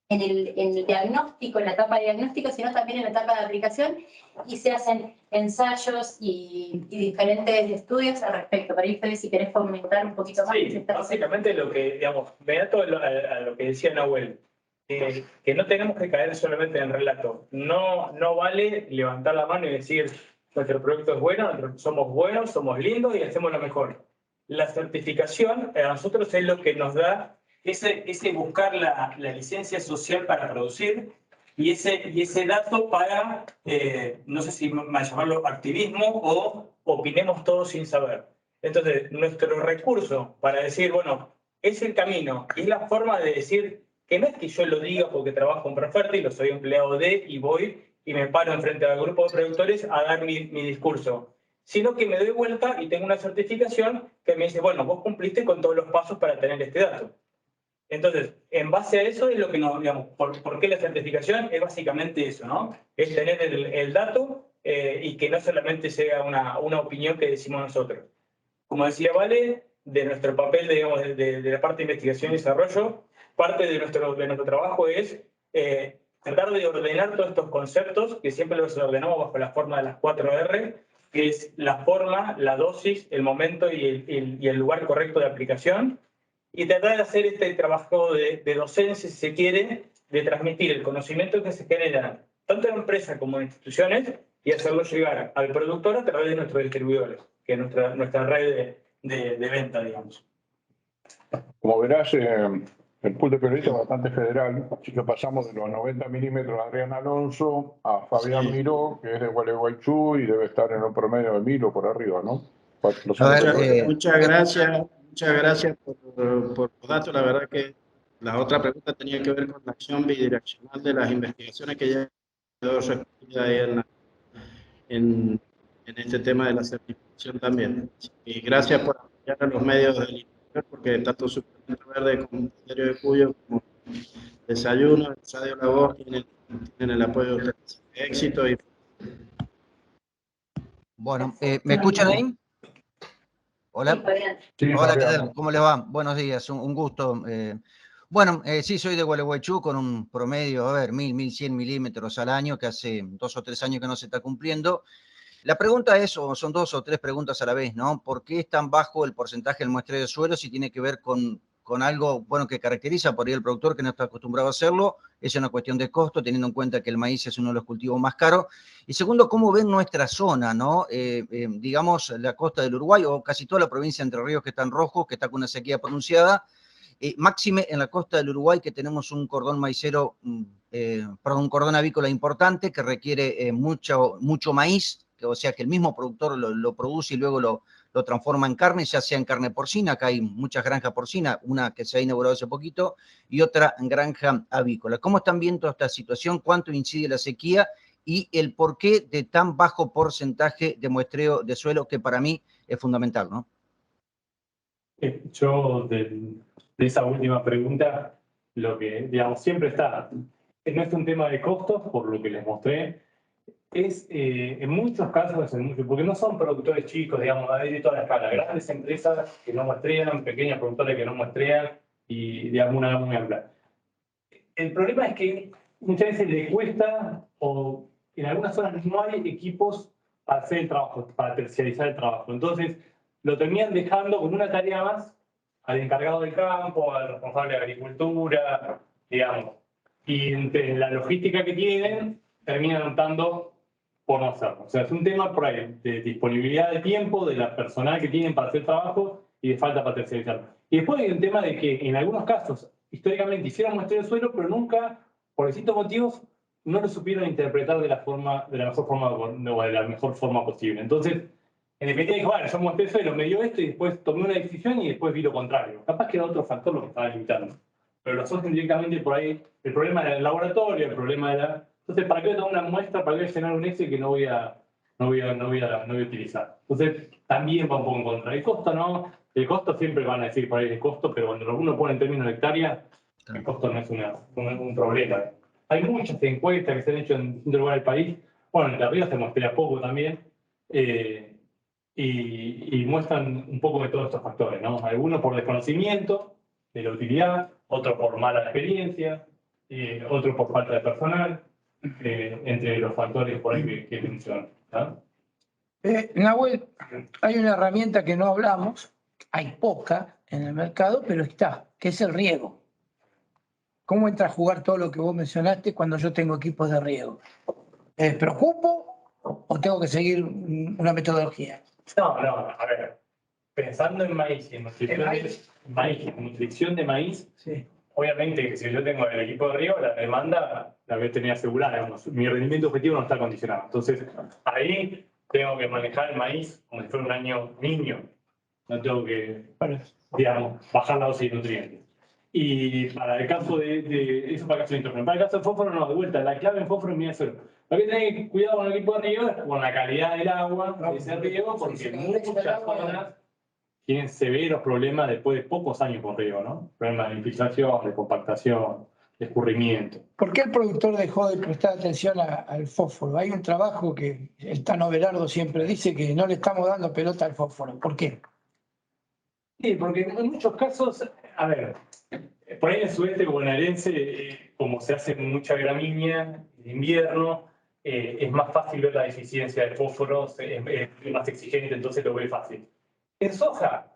en el diagnóstico, en la etapa de diagnóstico, sino también en la etapa de aplicación, y se hacen ensayos y diferentes estudios al respecto. Para ir, si querés comentar un poquito más. Sí, básicamente lo que, digamos, me da todo a lo que decía Nahuel, que no tenemos que caer solamente en el relato. No vale levantar la mano y decir, nuestro producto es bueno, somos lindos y hacemos lo mejor. La certificación a nosotros es lo que nos da ese buscar la licencia social para producir y ese dato para, no sé si llamarlo activismo o opinemos todos sin saber. Entonces, nuestro recurso para decir, bueno, es el camino, y es la forma de decir que no es que yo lo diga porque trabajo en Profertil y lo soy empleado de, y voy y me paro enfrente al grupo de productores a dar mi discurso, sino que me doy vuelta y tengo una certificación que me dice, bueno, vos cumpliste con todos los pasos para tener este dato. Entonces, en base a eso es lo que nos, digamos, ¿por qué la certificación? Es básicamente eso, ¿no? Es tener el dato y que no solamente sea una opinión que decimos nosotros. Como decía Vale, de nuestro papel, digamos, de la parte de investigación y desarrollo, parte de nuestro trabajo es tratar de ordenar todos estos conceptos, que siempre los ordenamos bajo la forma de las 4R, que es la forma, la dosis, el momento y el lugar correcto de aplicación, y tratar de hacer este trabajo de docencia, si se quiere, de transmitir el conocimiento que se genera tanto en empresas como en instituciones y hacerlo llegar al productor a través de nuestros distribuidores, que es nuestra red de venta, digamos. Como verás, el pool de periodistas es bastante federal, así que pasamos de los 90 milímetros de Adrián Alonso a Fabián Miró, que es de Gualeguaychú y debe estar en un promedio de 1000 o por arriba, ¿no? Muchas gracias por los datos. La verdad que la otra pregunta tenía que ver con la acción bidireccional de las investigaciones que ya quedó respondida ahí en este tema de la certificación también. Y gracias por apoyar a los medios del interior, porque tanto Suplemento Verde como Ministerio de Cuyo, como Desayuno, Radio La Voz, tienen el apoyo de ustedes. Éxito y... Bueno, ¿me escuchan ahí? Hola. Sí, hola, ¿qué tal? ¿Cómo les va? Buenos días, un gusto. Bueno, sí, soy de Gualeguaychú con un promedio, a ver, 1100 milímetros al año, que hace 2 o 3 años que no se está cumpliendo. La pregunta es, o son 2 o 3 preguntas a la vez, ¿no? ¿Por qué es tan bajo el porcentaje del muestreo de suelo si tiene que ver con algo, bueno, que caracteriza por ahí el productor que no está acostumbrado a hacerlo? Es una cuestión de costo, teniendo en cuenta que el maíz es uno de los cultivos más caros. Y segundo, ¿cómo ven nuestra zona, no? Digamos, la costa del Uruguay o casi toda la provincia de Entre Ríos que está en rojo, que está con una sequía pronunciada, máxime en la costa del Uruguay que tenemos un cordón maicero, un cordón avícola importante que requiere mucho maíz, o sea que el mismo productor lo produce y luego lo transforma en carne, ya sea en carne porcina. Acá hay muchas granjas porcinas, una que se ha inaugurado hace poquito y otra granja avícola. ¿Cómo están viendo esta situación? ¿Cuánto incide la sequía? Y el porqué de tan bajo porcentaje de muestreo de suelo, que para mí es fundamental, ¿no? Yo, de esa última pregunta, lo que, digamos, siempre está, no es un tema de costos, por lo que les mostré, es en muchos casos, porque no son productores chicos, digamos, hay de toda la escala, grandes empresas que no muestrean, pequeños productores que no muestrean, y digamos una gama muy amplia. El problema es que muchas veces le cuesta, o en algunas zonas no hay equipos para hacer el trabajo, para terciarizar el trabajo. Entonces, lo terminan dejando con una tarea más al encargado del campo, al responsable de agricultura, digamos. Y entre la logística que tienen, terminan optando por no hacerlo. O sea, es un tema por ahí de disponibilidad de tiempo, de la personal que tienen para hacer el trabajo y de falta para terciarizarlo. Y después hay un tema de que en algunos casos, históricamente hicieron muestreo de suelo, pero nunca, por distintos motivos, no lo supieron interpretar de la mejor forma posible. Entonces, en definitiva dijo, bueno, yo mostré suelo, me dio esto y después tomé una decisión y después vi lo contrario. Capaz que era otro factor lo que estaba limitando. Pero lo asocian directamente por ahí el problema del laboratorio, el problema de la... Entonces, ¿para qué voy a tomar una muestra? ¿Para qué voy a llenar un Excel que no voy a utilizar? Entonces, también va un poco en contra. El costo no, el costo siempre van a decir por ahí el costo, pero cuando uno pone en términos de hectárea, el costo no es un problema. Hay muchas encuestas que se han hecho en distintos lugares del país. Bueno, en Entre Ríos se muestra poco también. Y muestran un poco de todos estos factores, ¿no? Algunos por desconocimiento de la utilidad, otros por mala experiencia, otros por falta de personal, entre los factores por ahí que mencionan, ¿no? Nahuel, hay una herramienta que no hablamos, hay poca en el mercado, pero está, que es el riego. ¿Cómo entra a jugar todo lo que vos mencionaste cuando yo tengo equipos de riego? ¿Preocupo o tengo que seguir una metodología? No, a ver, pensando en maíz y en nutrición de maíz, sí. Obviamente que si yo tengo el equipo de riego, la demanda la voy a tener asegurada, digamos. Mi rendimiento objetivo no está condicionado. Entonces, ahí tengo que manejar el maíz como si fuera un año niño. No tengo que... digamos, bajar la dosis de nutrientes. Y para el caso eso para el caso de nitrógeno. Para el caso del fósforo, no, de vuelta, la clave en fósforo es mi suelo. Lo que tenés que cuidado con el equipo de riego es con la calidad del agua de ese riego, porque muchas zonas tienen severos problemas después de pocos años con riego, ¿no? Problemas de infiltración, de compactación, de escurrimiento. ¿Por qué el productor dejó de prestar atención al fósforo? Hay un trabajo que el Tano Belardo siempre dice que no le estamos dando pelota al fósforo. ¿Por qué? Sí, porque en muchos casos, a ver, por ahí en el sudeste bonaerense, como se hace mucha gramínea en invierno, es más fácil ver la deficiencia de fósforo, es más exigente, entonces lo ve fácil. En soja,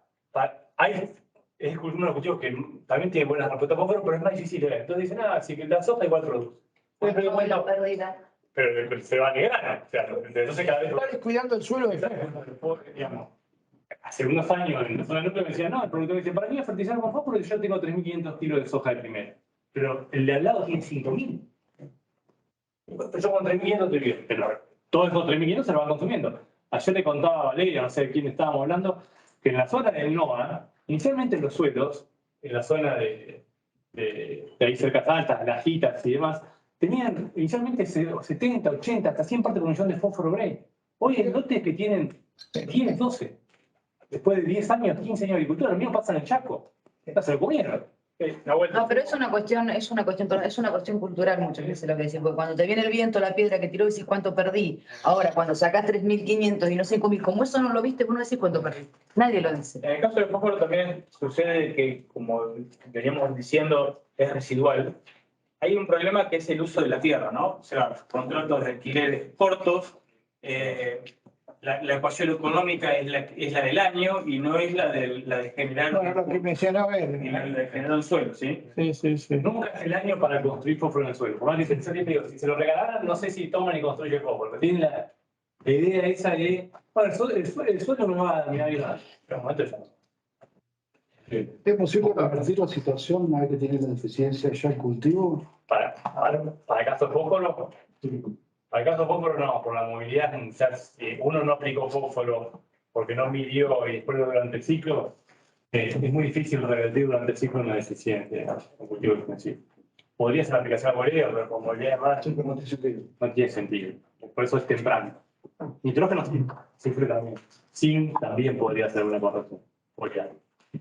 es uno de los cultivos que también tiene buenas respuestas a fósforo, pero es más difícil de ver. Entonces dicen, si la soja igual produce. Pero se va a negar, o sea, entonces cada vez... Están cuidando el suelo de fósforo. Digamos, hace unos años en la zona norte me decían, no, el productor dice, para mí es fertilizar con fósforo y yo tengo 3.500 kilos de soja de primera. Pero el de al lado tiene 5.000. Yo con 3.500 estoy bien, pero todos esos 3.500 se lo van consumiendo. Ayer le contaba a Valeria, no sé de quién estábamos hablando, que en la zona del NOA, inicialmente en los suelos, en la zona de ahí cerca de Altas, Lajitas y demás, tenían inicialmente 70, 80, hasta 100 partes por millón de fósforo Bray. Hoy hay lotes que tienen 10, 12. Después de 10 años, 15 años de agricultura, lo mismo pasa en el Chaco. Se lo comieron. No, pero es una cuestión cultural muchas veces lo que decís, porque cuando te viene el viento, la piedra que tiró, decís cuánto perdí. Ahora, cuando sacás 3.500 y no 5.000, como eso no lo viste, vos no decís cuánto perdí. Nadie lo dice. En el caso del fósforo también sucede que, como veníamos diciendo, es residual. Hay un problema que es el uso de la tierra, ¿no? O sea, contratos de alquileres cortos, la ecuación económica es la del año y no es la de generar... Bueno, lo que mencionaba él. Y la de generar un suelo, ¿sí? Sí. Nunca es el año para construir fósforo en el suelo. Por más que si se lo regalaran, no sé si toman y construyen fósforo. Pero tienen la idea esa de, bueno, el suelo no va a mirar nada. Pero momento ya no. ¿Es posible revertir la situación una vez que tiene la deficiencia ya el cultivo? Para el caso de fósforo, para el caso de fósforo no, por la movilidad, uno no aplicó fósforo porque no midió y después durante el ciclo, es muy difícil revertir durante el ciclo una deficiencia en cultivo defensivo. Podría ser la aplicación arboleda, pero con movilidad más no tiene sentido. Por eso es temprano. Nitrógeno sí, también. Zinc también podría ser una corrección.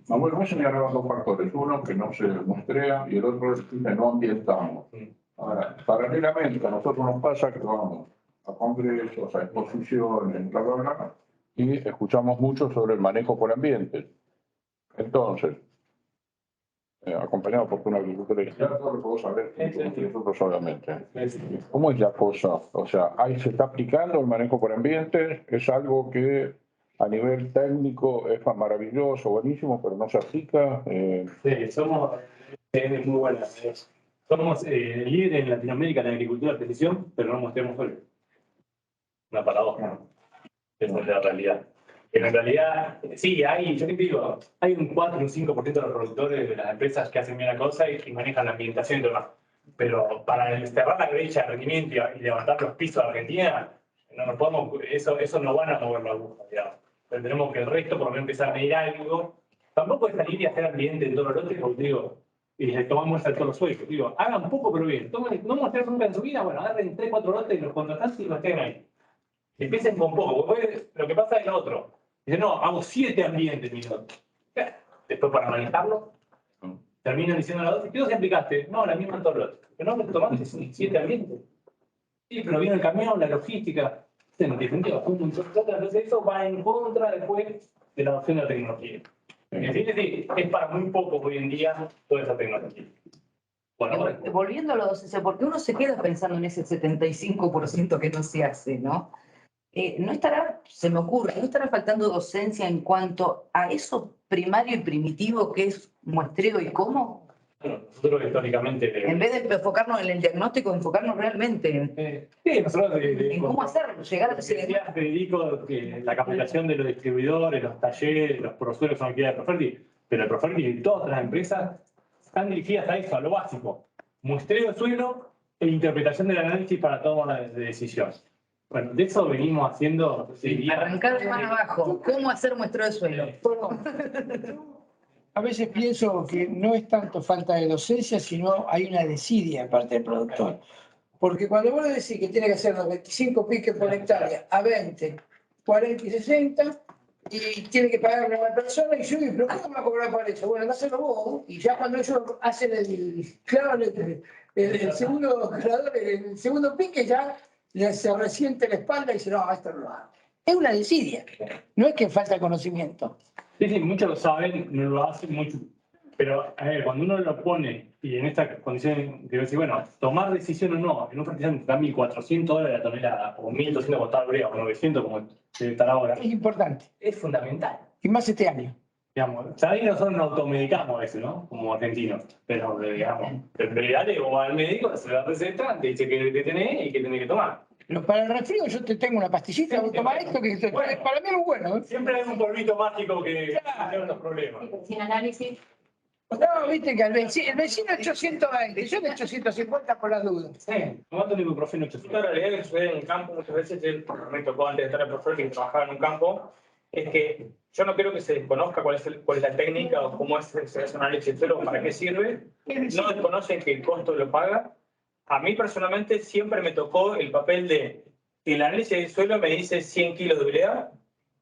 Bueno, me señalaban dos factores. Uno, que no se muestrea, y el otro es que no ambientamos. Ahora, paralelamente, a nosotros nos pasa que vamos a congresos, a exposiciones, bla, bla, bla, y escuchamos mucho sobre el manejo por ambiente. Entonces, acompañado por una agricultura inicial, todo lo que vos sabés, nosotros obviamente. ¿Cómo es la cosa? O sea, ahí se está aplicando el manejo por ambiente, es algo que a nivel técnico es maravilloso, buenísimo, pero no se aplica. Sí, somos muy buenas. Somos líderes en Latinoamérica en la agricultura de precisión, pero no mostramos suelo. Una paradoja, ¿no? Esa es la realidad. En realidad, sí, yo te digo, hay un 4 o un 5% de los productores de las empresas que hacen bien la cosa y manejan la ambientación y demás. Pero para cerrar la brecha de rendimiento y levantar los pisos de Argentina, no nos podemos, eso no van a mover la aguja, digamos. Pero tenemos que el resto por lo menos empezar a medir algo. Tampoco es salir y hacer ambiente en todos los lotes, porque digo, y tomar muestra de todos los suelos. Digo, hagan poco pero bien. No mostrar nunca en su vida, bueno, agarren 3, 4 lotes y los contratan y los tengan ahí. Empiecen con poco, porque lo que pasa es lo otro. Dicen, no, hago 7 ambientes, mi lote. Después para manejarlo, terminan diciendo a la dosis, ¿qué dosis aplicaste? No, la misma en todos los lotes. Pero no, tomaste 7 ambientes. Sí, pero viene el camión, la logística. Entonces eso va en contra después de la adopción de la tecnología. Es decir, es para muy poco hoy en día toda esa tecnología. Bueno, volviendo a la docencia, porque uno se queda pensando en ese 75% que no se hace, ¿no? ¿No estará, se me ocurre, no estará faltando docencia en cuanto a eso primario y primitivo que es muestreo y cómo? Bueno, nosotros históricamente... En vez de enfocarnos en el diagnóstico, enfocarnos realmente sí, nosotros en cómo hacerlo, llegar a ese... Me dedico a la capacitación de los distribuidores, los talleres, los prosuelos son actividades de Proferti, pero el Proferti y todas las empresas están dirigidas a eso, a lo básico. Muestreo de suelo e interpretación del análisis para toma de decisión. Bueno, de eso venimos haciendo... Arrancar de más abajo, ¿cómo hacer muestreo de suelo? a veces pienso que no es tanto falta de docencia, sino hay una desidia de parte del productor. Porque cuando vos le decís que tiene que hacer los 25 piques por hectárea a 20, 40 y 60, y tiene que pagarle a la persona, y yo digo, ¿pero cómo me va a cobrar por eso? Bueno, dáselo vos, y ya cuando ellos hacen el segundo creador, el segundo pique, ya se resiente la espalda y dice, no, esto no lo hago. Es una desidia, no es que falta conocimiento. Sí, sí, muchos lo saben, no lo hacen mucho. Pero, a ver, cuando uno lo pone, y en esta condición, quiero decir, bueno, tomar decisión o no, en un fertilizante da $1.400 la tonelada, o 1.200 como está Brea, o 900 como debe estar ahora. Es importante. Es fundamental. Y más este año. Digamos, sabéis que nosotros nos automedicamos a veces, ¿no? Como argentinos. Pero, digamos, dale o al médico, se la receta, te dice que tenés y que tenés que tomar. Pero para el resfrío yo te tengo una pastillita, voy a tomar esto, que bueno, para mí es muy bueno. Siempre hay un polvito mágico que lleva los problemas. Sin análisis. No, viste que el vecino es 820, yo de 850 por las dudas. Sí, tomando ibuprofeno 800. La realidad que sucede en el campo muchas veces, me tocó antes de estar en profesor que trabajaba en un campo, es que yo no creo que se desconozca cuál es la técnica o cómo se hace un análisis de suelo, para qué sirve. No desconocen que el costo lo paga. A mí personalmente siempre me tocó el papel de el análisis del suelo me dice 100 kilos de urea.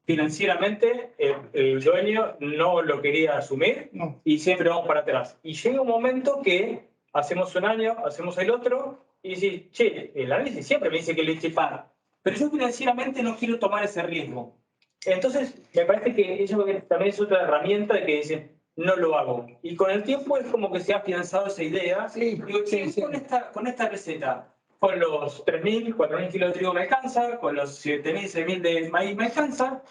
Financieramente el dueño no lo quería asumir y siempre vamos para atrás. Y llega un momento que hacemos un año, hacemos el otro y dices, che, el análisis siempre me dice que le eche par, pero yo financieramente no quiero tomar ese riesgo. Entonces me parece que eso también es otra herramienta de que dicen, no lo hago. Y con el tiempo es como que se ha afianzado esa idea. Sí, digo, che, sí. Con esta receta, con los 3.000, 4.000 kilos de trigo me alcanza, con los 7.000, 6.000 de maíz me alcanza,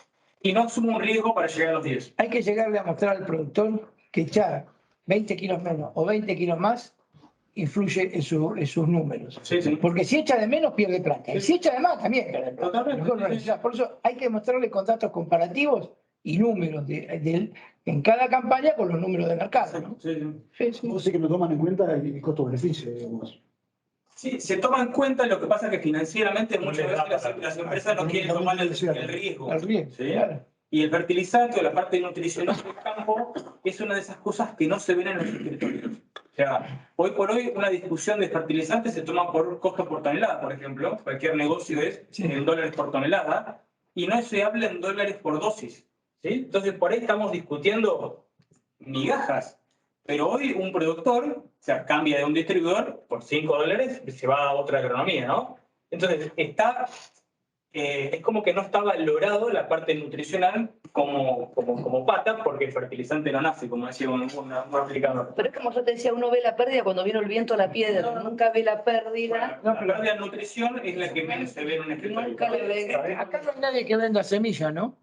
y no asumo un riesgo para llegar a los 10. Hay que llegarle a mostrar al productor que echar 20 kilos menos o 20 kilos más influye en sus números. Sí, sí. Porque si echa de menos, pierde plata. Y si echa de más, también pierde plata. Totalmente. Por eso hay que mostrarle con datos comparativos y números en cada campaña con los números de mercado, ¿no? Sí. Vos sí que no toman en cuenta el costo-beneficio, digamos. Sí, se toma en cuenta, lo que pasa es que financieramente muchas veces las empresas no quieren tomar el riesgo. ¿Sí? Claro. Y el fertilizante o la parte nutricional del campo es una de esas cosas que no se ven en los escritorios. O sea, hoy por hoy una discusión de fertilizantes se toma por costo por tonelada, por ejemplo. Cualquier negocio es en dólares por tonelada y no se habla en dólares por dosis. ¿Sí? Entonces por ahí estamos discutiendo migajas. Pero hoy un productor, o sea, cambia de un distribuidor por $5 y se va a otra agronomía, ¿no? Entonces, es como que no está valorado la parte nutricional como pata, porque el fertilizante no nace, como decía un aplicador. Pero es como yo te decía, uno ve la pérdida cuando vino el viento a la piedra, nunca ve la pérdida. Bueno, la pérdida de nutrición es la que menos se ve en un escritorio. Nunca le ve. Acá no hay nadie que venda semilla, ¿no?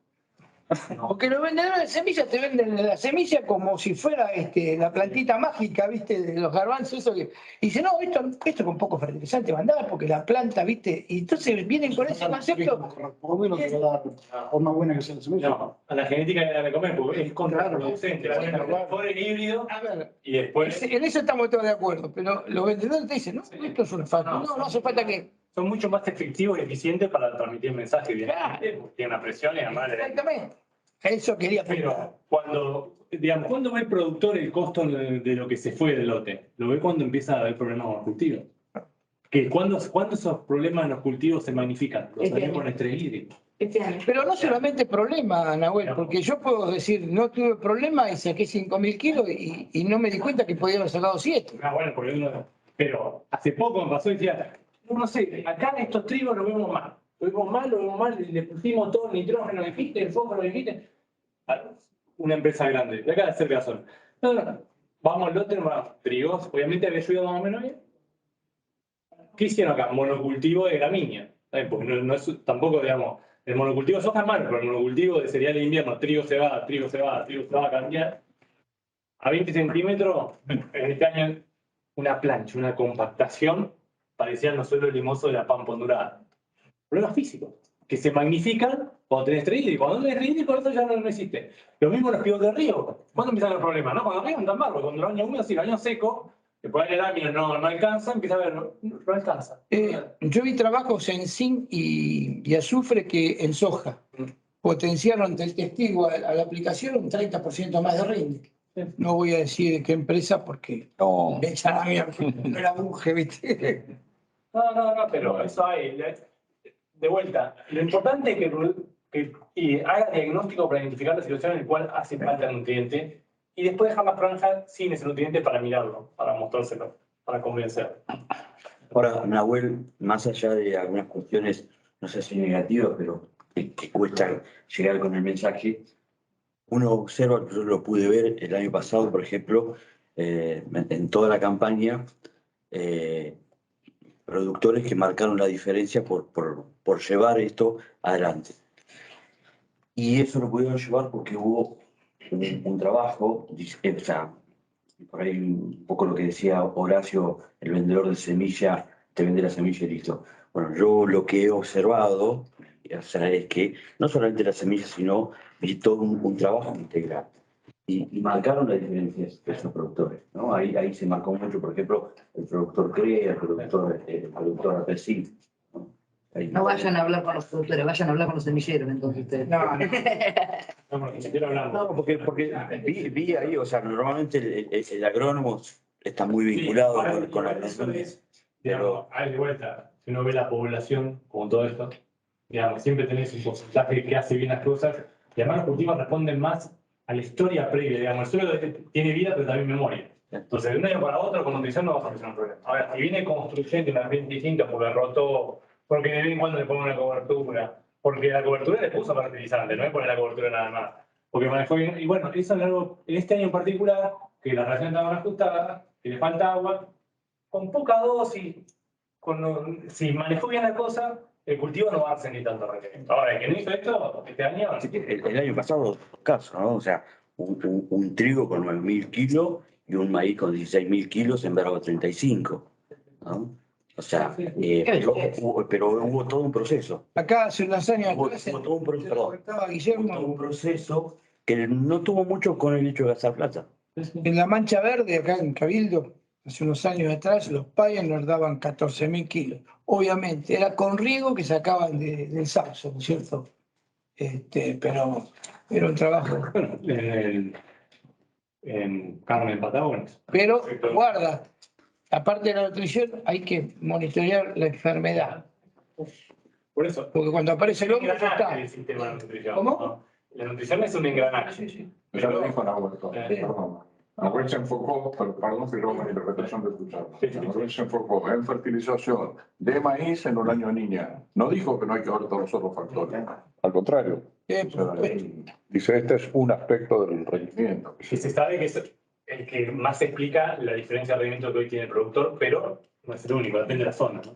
Porque los vendedores de semillas te venden la semilla como si fuera la plantita mágica, ¿viste? De los garbanzos, eso que. Y dice, no, esto con poco fertilizante va a andar porque la planta, ¿viste? Y entonces vienen con ese concepto. Por lo menos te va a dar la forma buena que sea la semilla. No, a la genética que la de comer, porque es contraproducente. Por el híbrido y después. En eso estamos todos de acuerdo, pero los vendedores te dicen, no, esto es una falta. No hace falta que. Son mucho más efectivos y eficientes para transmitir mensajes bien. Tiene una presión y además. Exactamente. Eso quería pero cuando ve el productor el costo de lo que se fue del lote, lo ve cuando empieza a haber problemas con los cultivos. ¿Cuándo esos problemas en los cultivos se magnifican? Los años con estrés hídrico. Pero no solamente problema, Nahuel, porque yo puedo decir, no tuve problema y saqué 5.000 kilos y no me di cuenta que podía haber sacado 7. Bueno, porque pero hace poco me pasó y decía, no sé, acá en estos trigos lo vemos mal. Lo vemos mal, le pusimos todo el nitrógeno, el fósforo, una empresa grande, de acá de cerca de la zona. No. Vamos al lote, trigos, obviamente había llovido más o menos bien. ¿Qué hicieron acá? Monocultivo de gramínea. Porque no es tampoco, digamos, el monocultivo de soja es malo, pero el monocultivo de cereal de invierno, trigo se va a cambiar. A 20 centímetros, en este año, una plancha, una compactación, parecían los suelos limosos de la pampa hondurada. Problemas físicos, que se magnifican cuando tenés estrés hídrico. Cuando tenés estrés hídrico, eso ya no existe. Lo mismo los pivos de río. ¿Cuándo empiezan los problemas? ¿No? Cuando riegan tan bárbaros. Cuando los años húmedos y los años secos, después de la no alcanza, empieza a ver, no alcanza. Yo vi trabajos en zinc y azufre que en soja potenciaron del testigo a la aplicación un 30% más de rinde. No voy a decir de qué empresa porque no me echan a mí a la buje, ¿viste? No, pero eso hay. De vuelta, lo importante es que haga diagnóstico para identificar la situación en la cual hace falta el nutriente y después dejar la franja sin ese nutriente para mirarlo, para mostrárselo, para convencer. Ahora, Nahuel, más allá de algunas cuestiones, no sé si negativas, pero que cuesta llegar con el mensaje, uno observa, yo lo pude ver el año pasado, por ejemplo, en toda la campaña, productores que marcaron la diferencia por llevar esto adelante. Y eso lo pudieron llevar porque hubo un trabajo, o sea, por ahí un poco lo que decía Horacio, el vendedor de semilla, te vende la semilla y listo. Bueno, yo lo que he observado, o sea, es que no solamente la semilla, sino todo un trabajo integral. Y marcaron las diferencias de esos productores, ¿no? Ahí se marcó mucho, por ejemplo, el productor CREA, el productor APECI. No vayan a hablar con los productores, vayan a hablar con los semilleros, entonces ustedes. No, porque vi ahí, o sea, normalmente el agrónomo está muy vinculado con la agricultura. Digamos, hay de vuelta, si uno ve la población como todo esto, digamos, siempre tenés un porcentaje que hace bien las cosas, y además los cultivos responden más a la historia previa, digamos, el suelo tiene vida pero también memoria. Entonces, de un año para otro, con nutrición no vas a solucionar un problema. Ahora, si viene construyente una ambiente distinto porque rotó, porque de vez en cuando le pongo una cobertura, porque la cobertura le puso fertilizante, no es poner la cobertura nada más, porque manejó bien, y bueno, eso es algo, en este año en particular, que la relación estaba ajustada, que le falta agua, con poca dosis, si manejó bien la cosa, el cultivo no va a sentir tanto rendimiento. Ahora, el que no hizo esto, este año... El año pasado, caso, ¿no? O sea, un trigo con 9.000 kilos y un maíz con 16.000 kilos sembrado a 35, ¿no? O sea, pero hubo todo un proceso. Acá hace unos años Hubo todo un proceso que no tuvo mucho con el hecho de gastar plata. En la Mancha Verde, acá en Cabildo, hace unos años atrás, los payas nos daban 14.000 kilos. Obviamente, era con riego que sacaban del sauce, ¿no es cierto? Pero era un trabajo. Bueno, en Carmen Patagones. Pero, guarda, aparte de la nutrición, hay que monitorear la enfermedad. Por eso. Porque cuando aparece el hongo, ya está. El sistema de nutrición. ¿Cómo? ¿No? La nutrición es un engranaje. Ya lo dijo Nahuel. Nahuel se enfocó, perdón que yo hago una interpretación de tu charla. Nahuel se enfocó en fertilización de maíz en un año niña. No dijo que no hay que ver todos los otros factores. Al contrario. Dice, este es un aspecto del rendimiento. Y se sabe que es el que más explica la diferencia de rendimiento que hoy tiene el productor, pero no es el único, depende de la zona, ¿no?